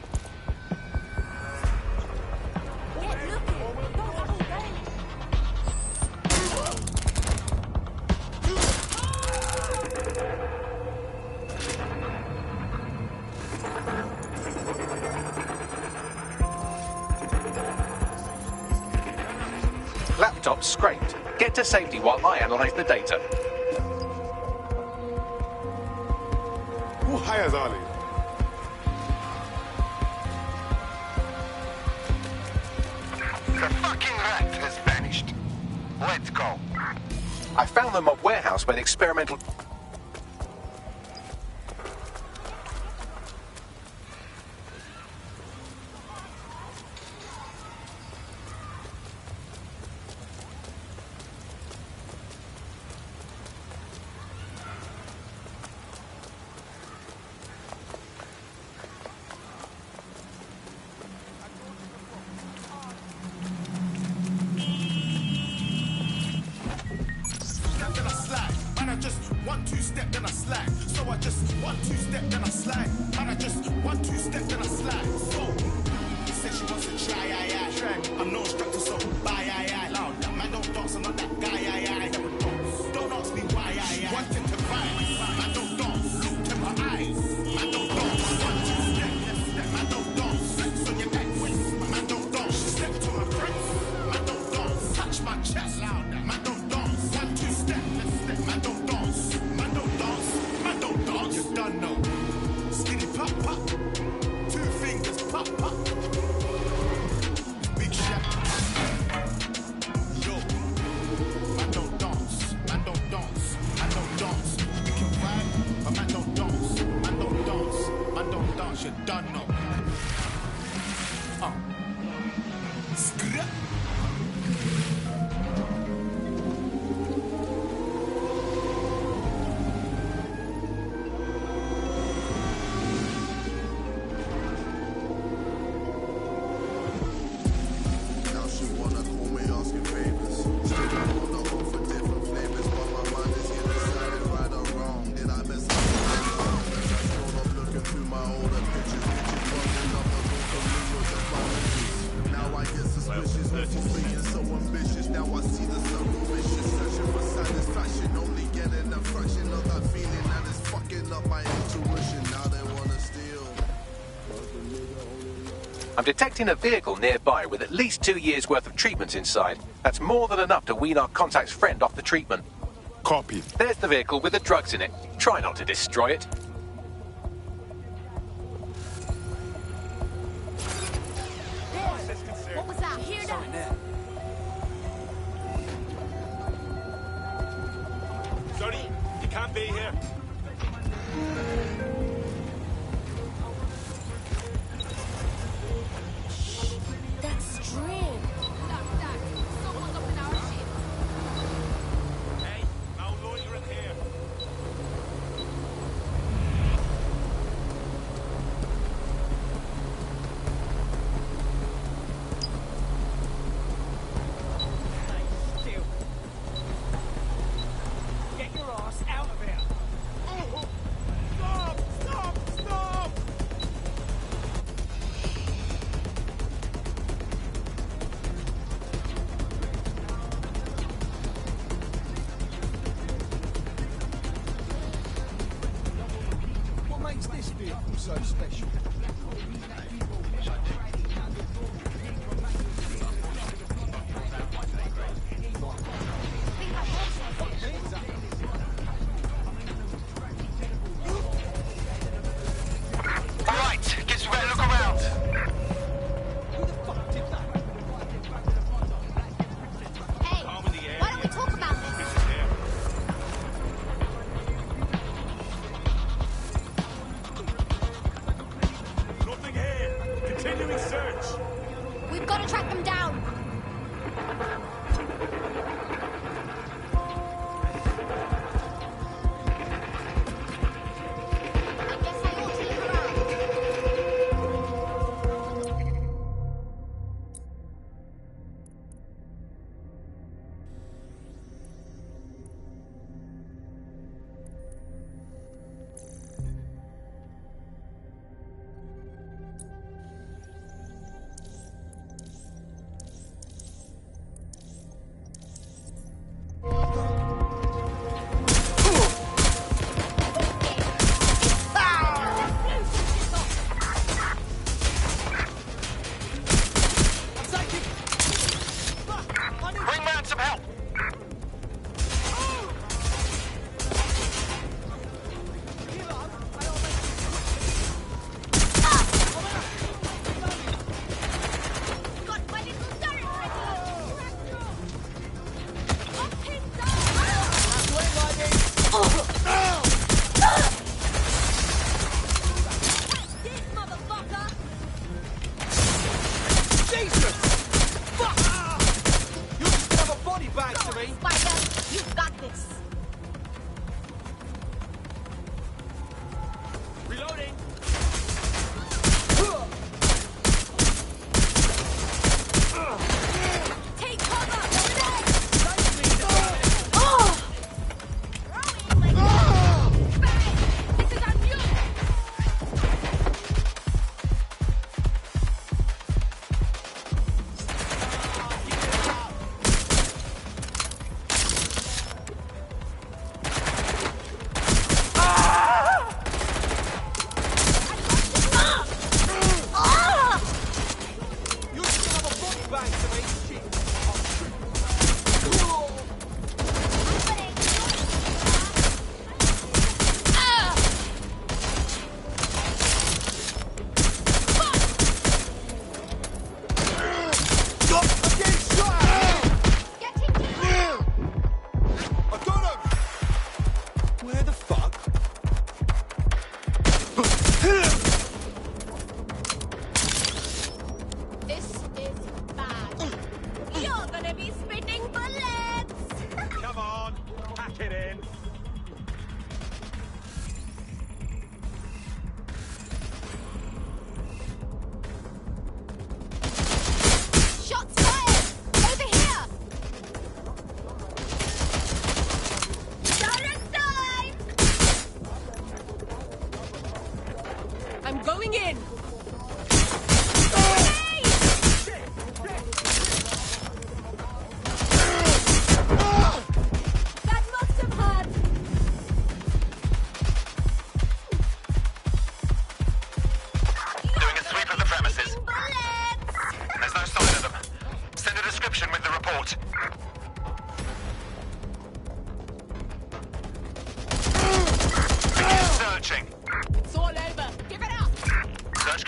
Laptop scraped. Get to safety while I analyse the data. Who hires all these? The fucking rat has vanished. Let's go. I found the mob warehouse where the experimental... I'm detecting a vehicle nearby with at least 2 years' worth of treatments inside. That's more than enough to wean our contact's friend off the treatment. Copy. There's the vehicle with the drugs in it. Try not to destroy it. What was that? Hear that? can't be here. That string. Someone's up in our ship. Hey, no loitering here. Still. Get your ass out of here. Oh, stop! Stop! Stop! What makes this vehicle so special? All right, get you ready to look around. Hey, why don't we talk about this? Nothing here. Continuing search. We've got to track them down. I guess I ought to look around. Bring round some help. Got my little turret ready. This motherfucker. Jesus! Fuck! You just have a body bag to me. Spider, you've got this. Reloading. Take cover. This is on you. You just have a body bag to me. Shit. Stop! I'm getting shot at! I got him! Where the fuck? This is bad. You're gonna be spitting bullets. Come on, pack it in. Shots fired. Over here. Turret time. I'm going in. That must have hurt. Doing a sweep of the premises. There's no sign of them. Send a description with the report. Begin searching. It's all over. Give it up. Search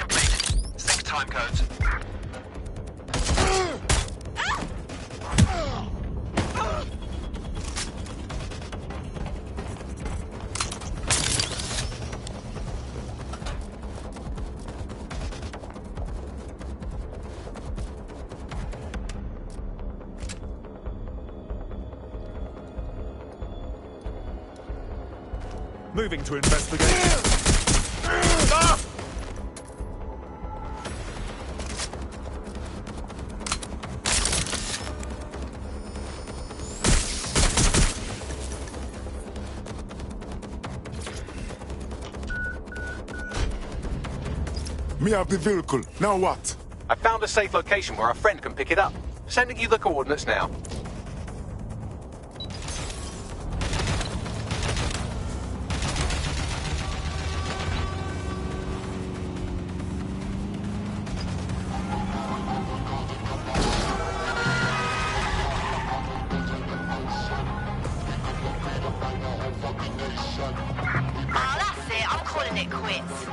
Moving to investigate. Me have the vehicle. Now what? I found a safe location where a friend can pick it up. Sending you the coordinates now. Oh, that's it. I'm calling it quits.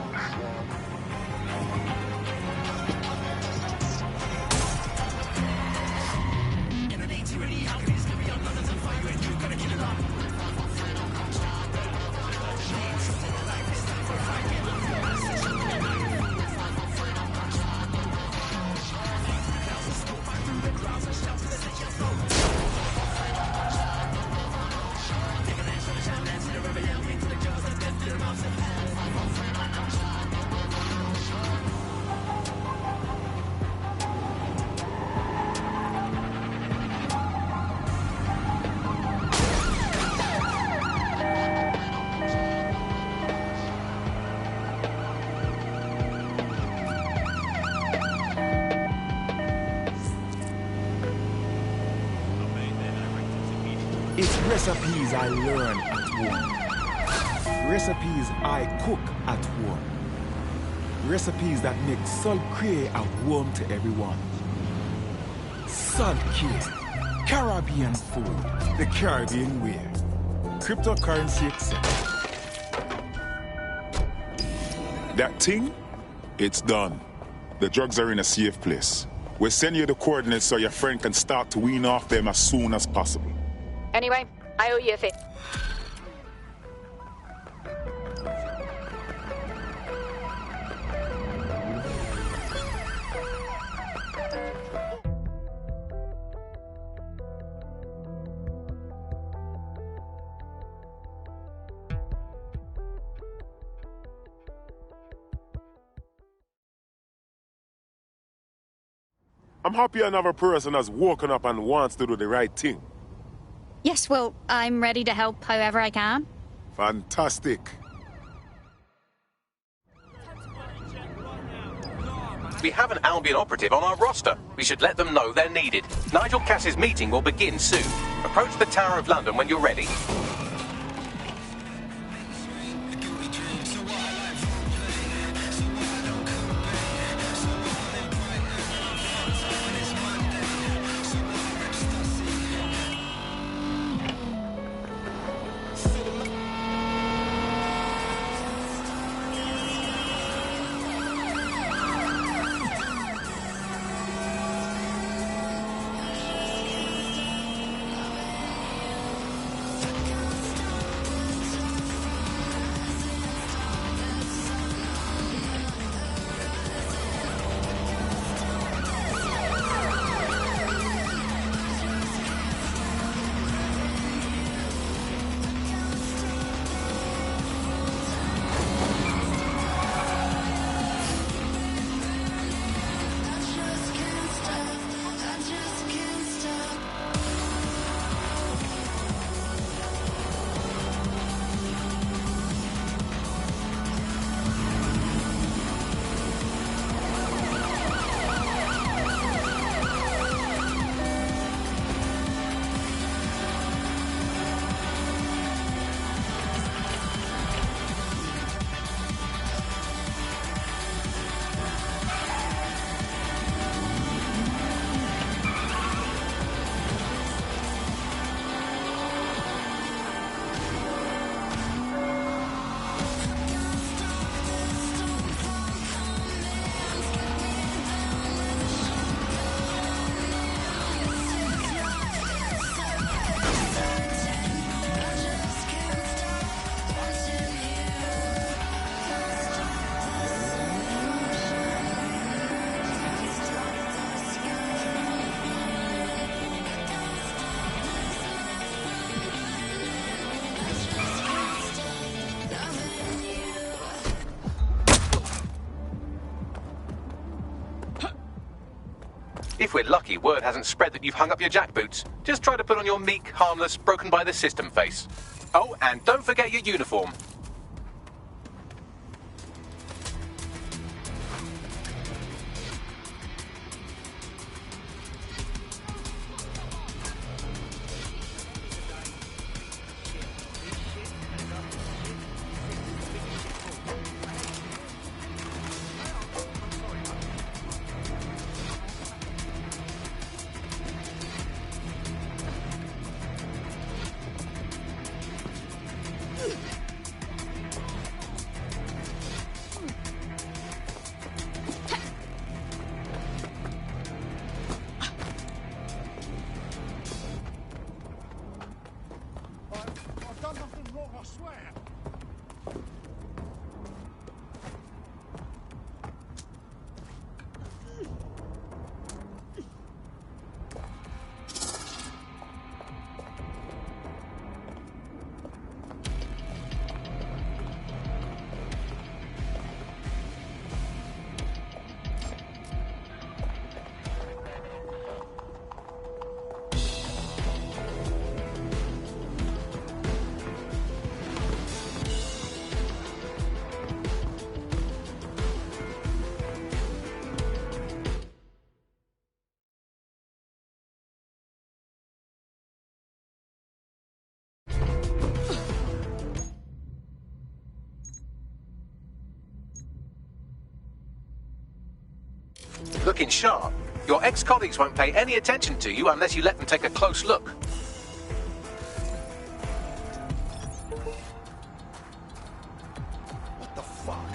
It's recipes I learn at home. Recipes I cook at home. Recipes that make Salt Cray a home to everyone. Salt Cray, Caribbean food, the Caribbean way. Cryptocurrency accepted. That thing, it's done. The drugs are in a safe place. We'll send you the coordinates so your friend can start to wean off them as soon as possible. Anyway, I owe you a favor. I'm happy another person has woken up and wants to do the right thing. Yes, well, I'm ready to help however I can. Fantastic. We have an Albion operative on our roster. We should let them know they're needed. Nigel Cass's meeting will begin soon. Approach the Tower of London when you're ready. If we're lucky, word hasn't spread that you've hung up your jackboots. Just try to put on your meek, harmless, broken by the system face. Oh, and don't forget your uniform. Looking sharp. Your ex-colleagues won't pay any attention to you unless you let them take a close look. What the fuck?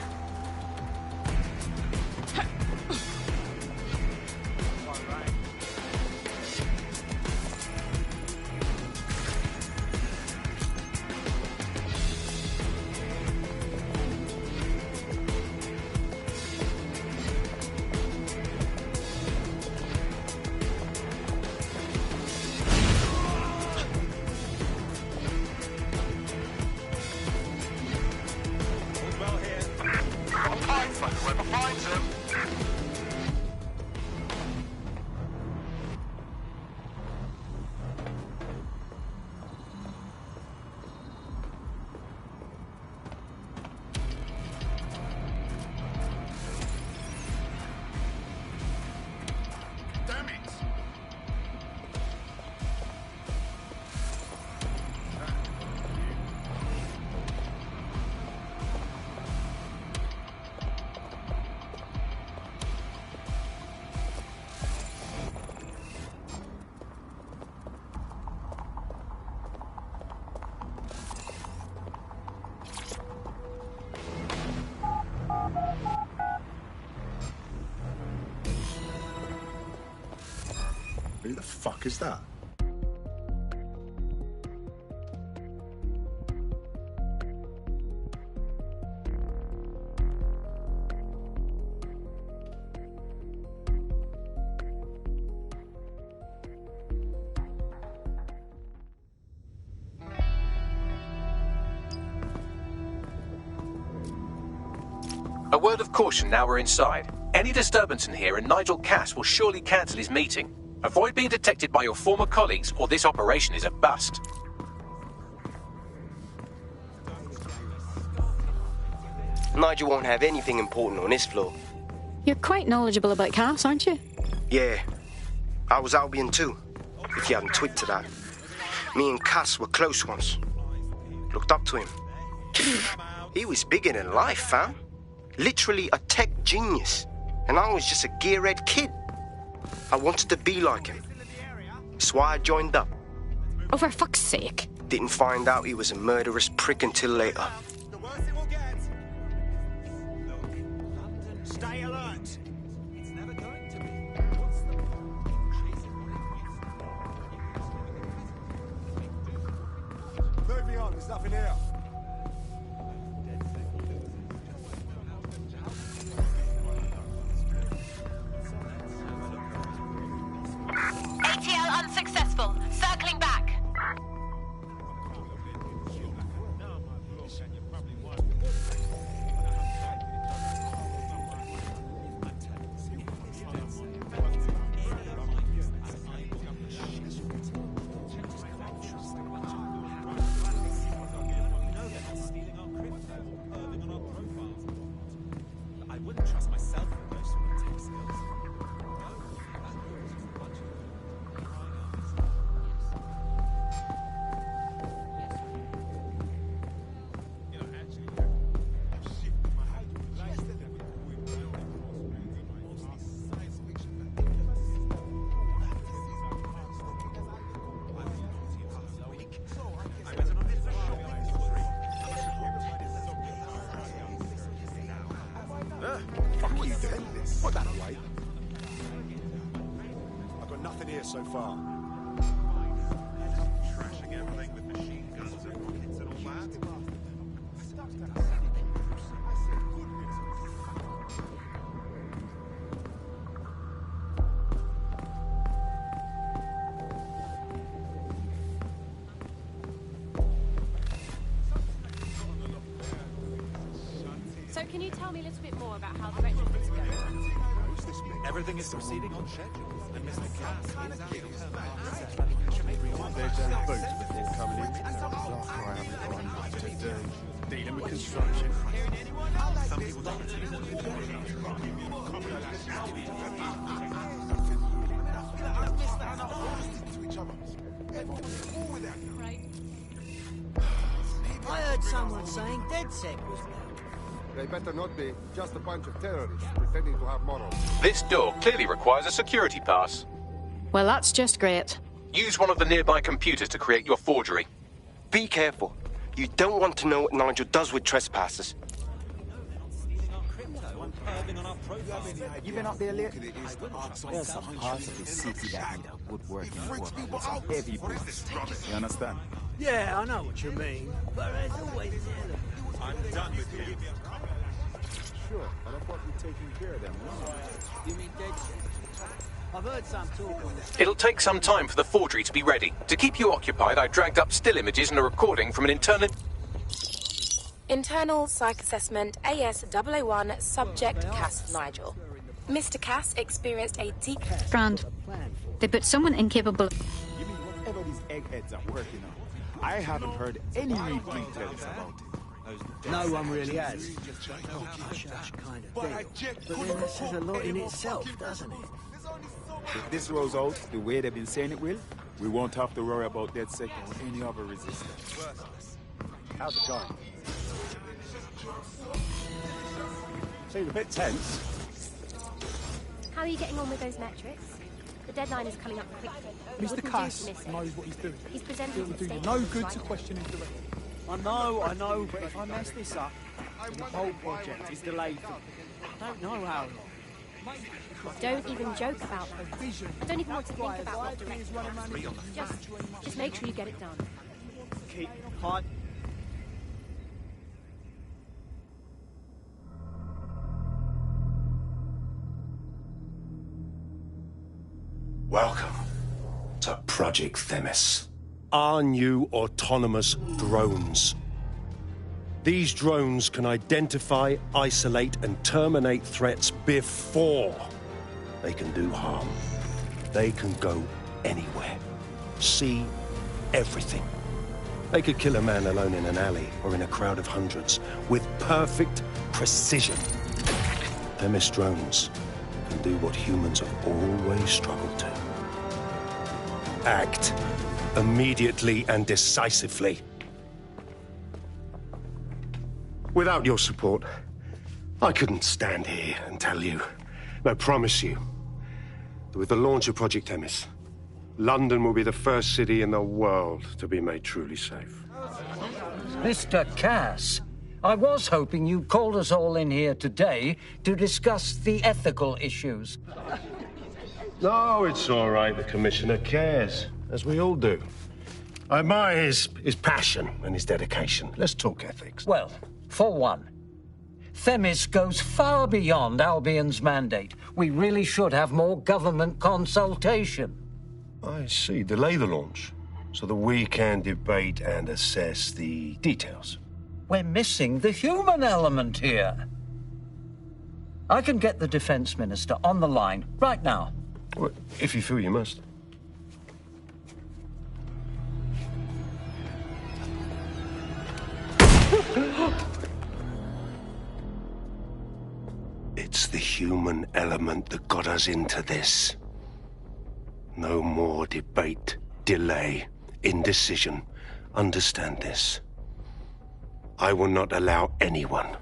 Who the fuck is that? A word of caution now we're inside. Any disturbance in here and Nigel Cass will surely cancel his meeting. Avoid being detected by your former colleagues or this operation is a bust. Nigel won't have anything important on this floor. You're quite knowledgeable about Cass, aren't you? Yeah. I was Albion too, if you hadn't twigged to that. Me and Cass were close once. Looked up to him. He was bigger than life, fam. Literally a tech genius. And I was just a gearhead kid. I wanted to be like him. That's why I joined up. Oh, for fuck's sake. Didn't find out he was a murderous prick until later. Stay alert. It's never going to be. Moving on, there's nothing here. ATL unsuccessful. Circling back. trust myself with those sort of tech skills. Fuck you, then. Put that away. I've got nothing here so far. Trashing everything with machine guns and rockets and all that. So can you tell me a little bit more about how the retrofits are going? Everything is proceeding on schedule. And Mr. Cass is There's boots before coming in. Last I haven't got enough to do. Dealing with construction. Some people don't I heard someone saying DedSec was black. They better not be. Just a bunch of terrorists pretending to have morals. This door clearly requires a security pass. Well, that's just great. Use one of the nearby computers to create your forgery. Be careful. You don't want to know what Nigel does with trespassers. You been up there lately? There's some parts of the city that need a woodworking work. It's a heavy bricks. You understand? Yeah, I know what you mean. But there's always I'm done with him. Sure, but I thought we'd taken care of them. You mean DedSec? I've heard some talk of that. It'll take some time for the forgery to be ready. To keep you occupied, I dragged up still images and a recording from an Internal Psych Assessment AS001 Subject Cass Nigel. Mr. Cass experienced a deep... Grand. They put someone incapable... You mean whatever these eggheads are working on? I haven't heard any real details about it. No one really has. Hush kind of thing. But then this is a lot in itself, doesn't it? If this rolls out the way they've been saying it will, we won't have to worry about DedSec or any other resistance. How's it going? Seemed a bit tense. How are you getting on with those metrics? The deadline is coming up quickly. Mr. Cass knows what he's doing. He's presenting It will do you statements no good right to now. question him directly. I know, but if I mess this up, then the whole project is delayed for I don't know how long. Don't even joke about them. I don't even want to think about what direction. Just make sure you get it done. Keep hard. Welcome to Project Themis. Our new autonomous drones. These drones can identify, isolate, and terminate threats before they can do harm. They can go anywhere, see everything. They could kill a man alone in an alley or in a crowd of hundreds with perfect precision. Themis drones can do what humans have always struggled to. Act immediately and decisively. Without your support, I couldn't stand here and tell you, no, promise you, that with the launch of Project Themis, London will be the first city in the world to be made truly safe. Mr. Cass, I was hoping you called us all in here today to discuss the ethical issues. No, it's all right. The Commissioner cares, as we all do. I admire his passion and his dedication. Let's talk ethics. Well, for one, Themis goes far beyond Albion's mandate. We really should have more government consultation. I see. Delay the launch so that we can debate and assess the details. We're missing the human element here. I can get the Defense Minister on the line right now. Well, if you feel you must. It's the human element that got us into this. No more debate, delay, indecision. Understand this. I will not allow anyone,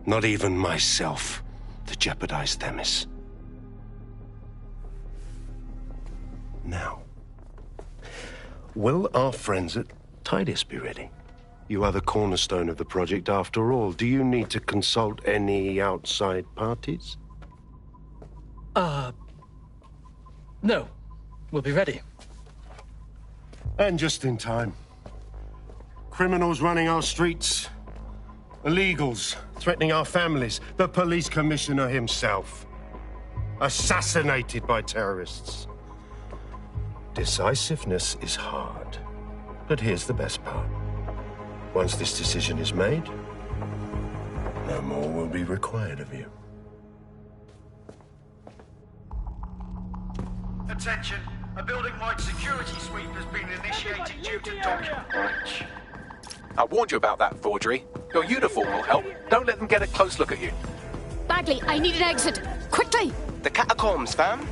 not even myself, to jeopardize Themis. Now, will our friends at Tidus be ready? You are the cornerstone of the project after all. Do you need to consult any outside parties? No. We'll be ready. And just in time. Criminals running our streets. Illegals threatening our families. The police commissioner himself. Assassinated by terrorists. Decisiveness is hard. But here's the best part. Once this decision is made, no more will be required of you. Attention, a building-wide security sweep has been initiated due to document breach. I warned you about that forgery. Your uniform will help. Don't let them get a close look at you. Bagley, I need an exit. Quickly! The catacombs, fam.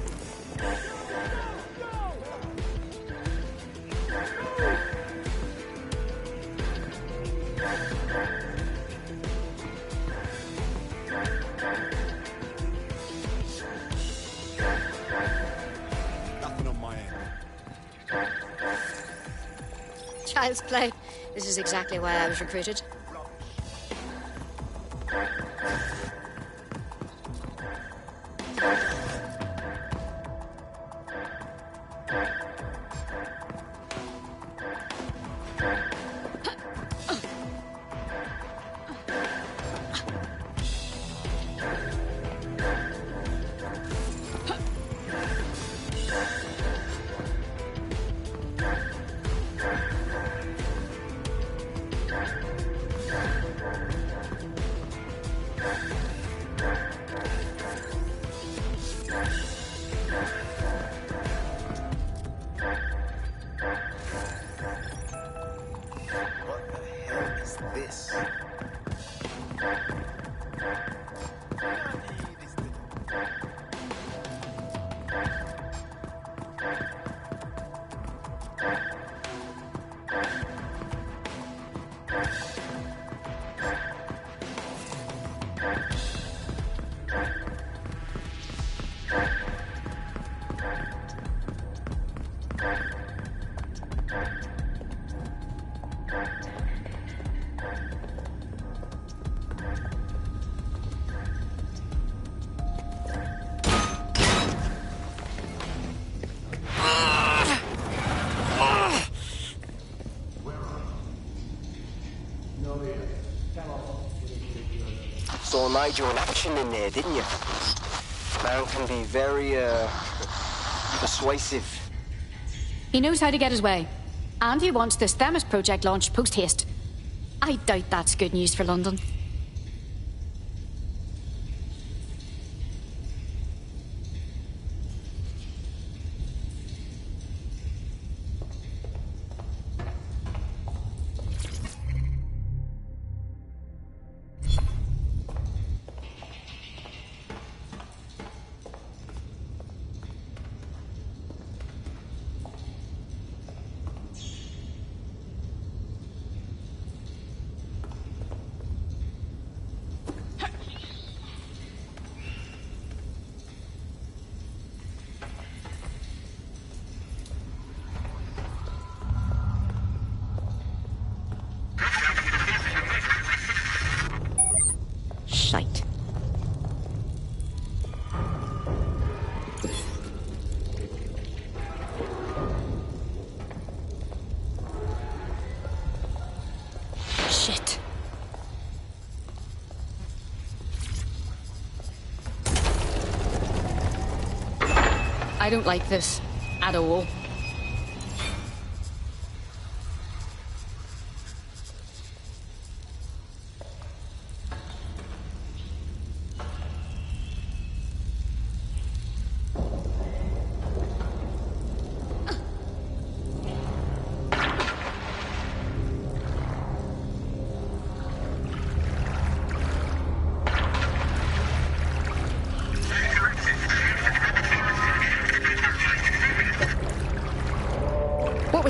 Nothing on my end. Child's play. This is exactly why I was recruited. Saw Nigel in action in there, didn't you? Man can be very, persuasive. He knows how to get his way. And he wants this Themis project launched post-haste. I doubt that's good news for London. Shite. Shit. I don't like this at all.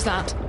was that?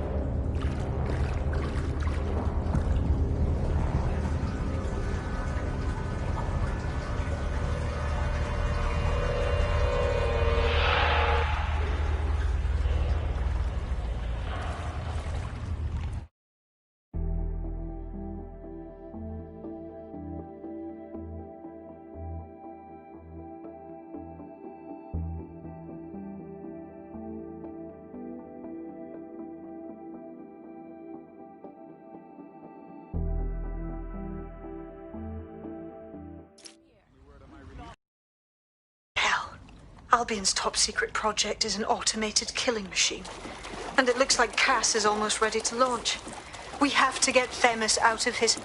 Albion's top-secret project is an automated killing machine. And it looks like Cass is almost ready to launch. We have to get Themis out of his...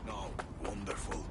No, wonderful.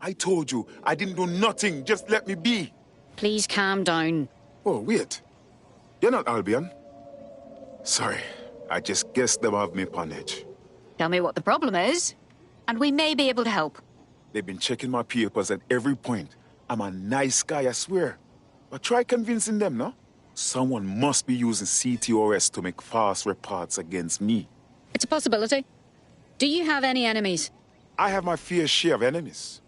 I told you, I didn't do nothing. Just let me be. Please calm down. Oh, wait. You're not Albion. Sorry, I just guessed them have me upon edge. Tell me what the problem is, and we may be able to help. They've been checking my papers at every point. I'm a nice guy, I swear. But try convincing them, no? Someone must be using CTOS to make false reports against me. It's a possibility. Do you have any enemies? I have my fair share of enemies.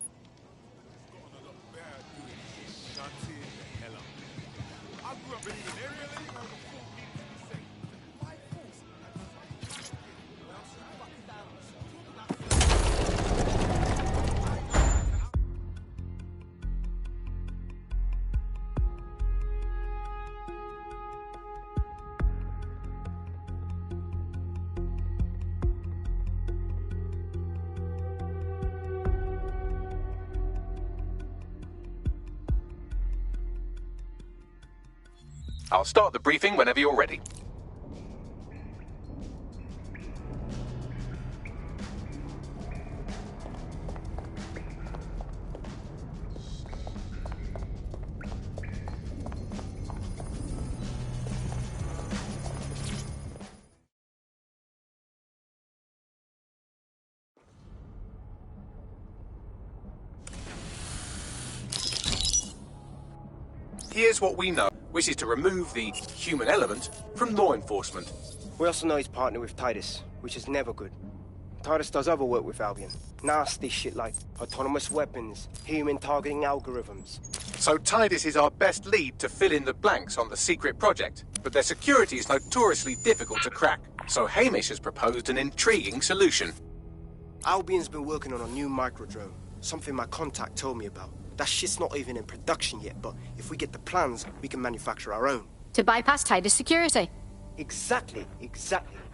I'll start the briefing whenever you're ready. Here's what we know, which is to remove the human element from law enforcement. We also know he's partnered with Titus, which is never good. Titus does other work with Albion. Nasty shit like autonomous weapons, human targeting algorithms. So Titus is our best lead to fill in the blanks on the secret project, but their security is notoriously difficult to crack. So Hamish has proposed an intriguing solution. Albion's been working on a new microdrone, something my contact told me about. That shit's not even in production yet, but if we get the plans, we can manufacture our own. To bypass Titus security. Exactly.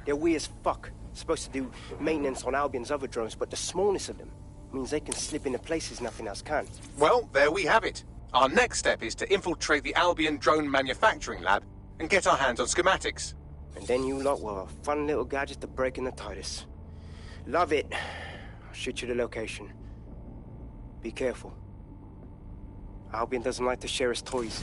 They're weird as fuck. Supposed to do maintenance on Albion's other drones, but the smallness of them means they can slip into places nothing else can. Well, there we have it. Our next step is to infiltrate the Albion drone manufacturing lab and get our hands on schematics. And then you lot will have a fun little gadget to break in the Titus. Love it. I'll shoot you the location. Be careful. Albion doesn't like to share his toys.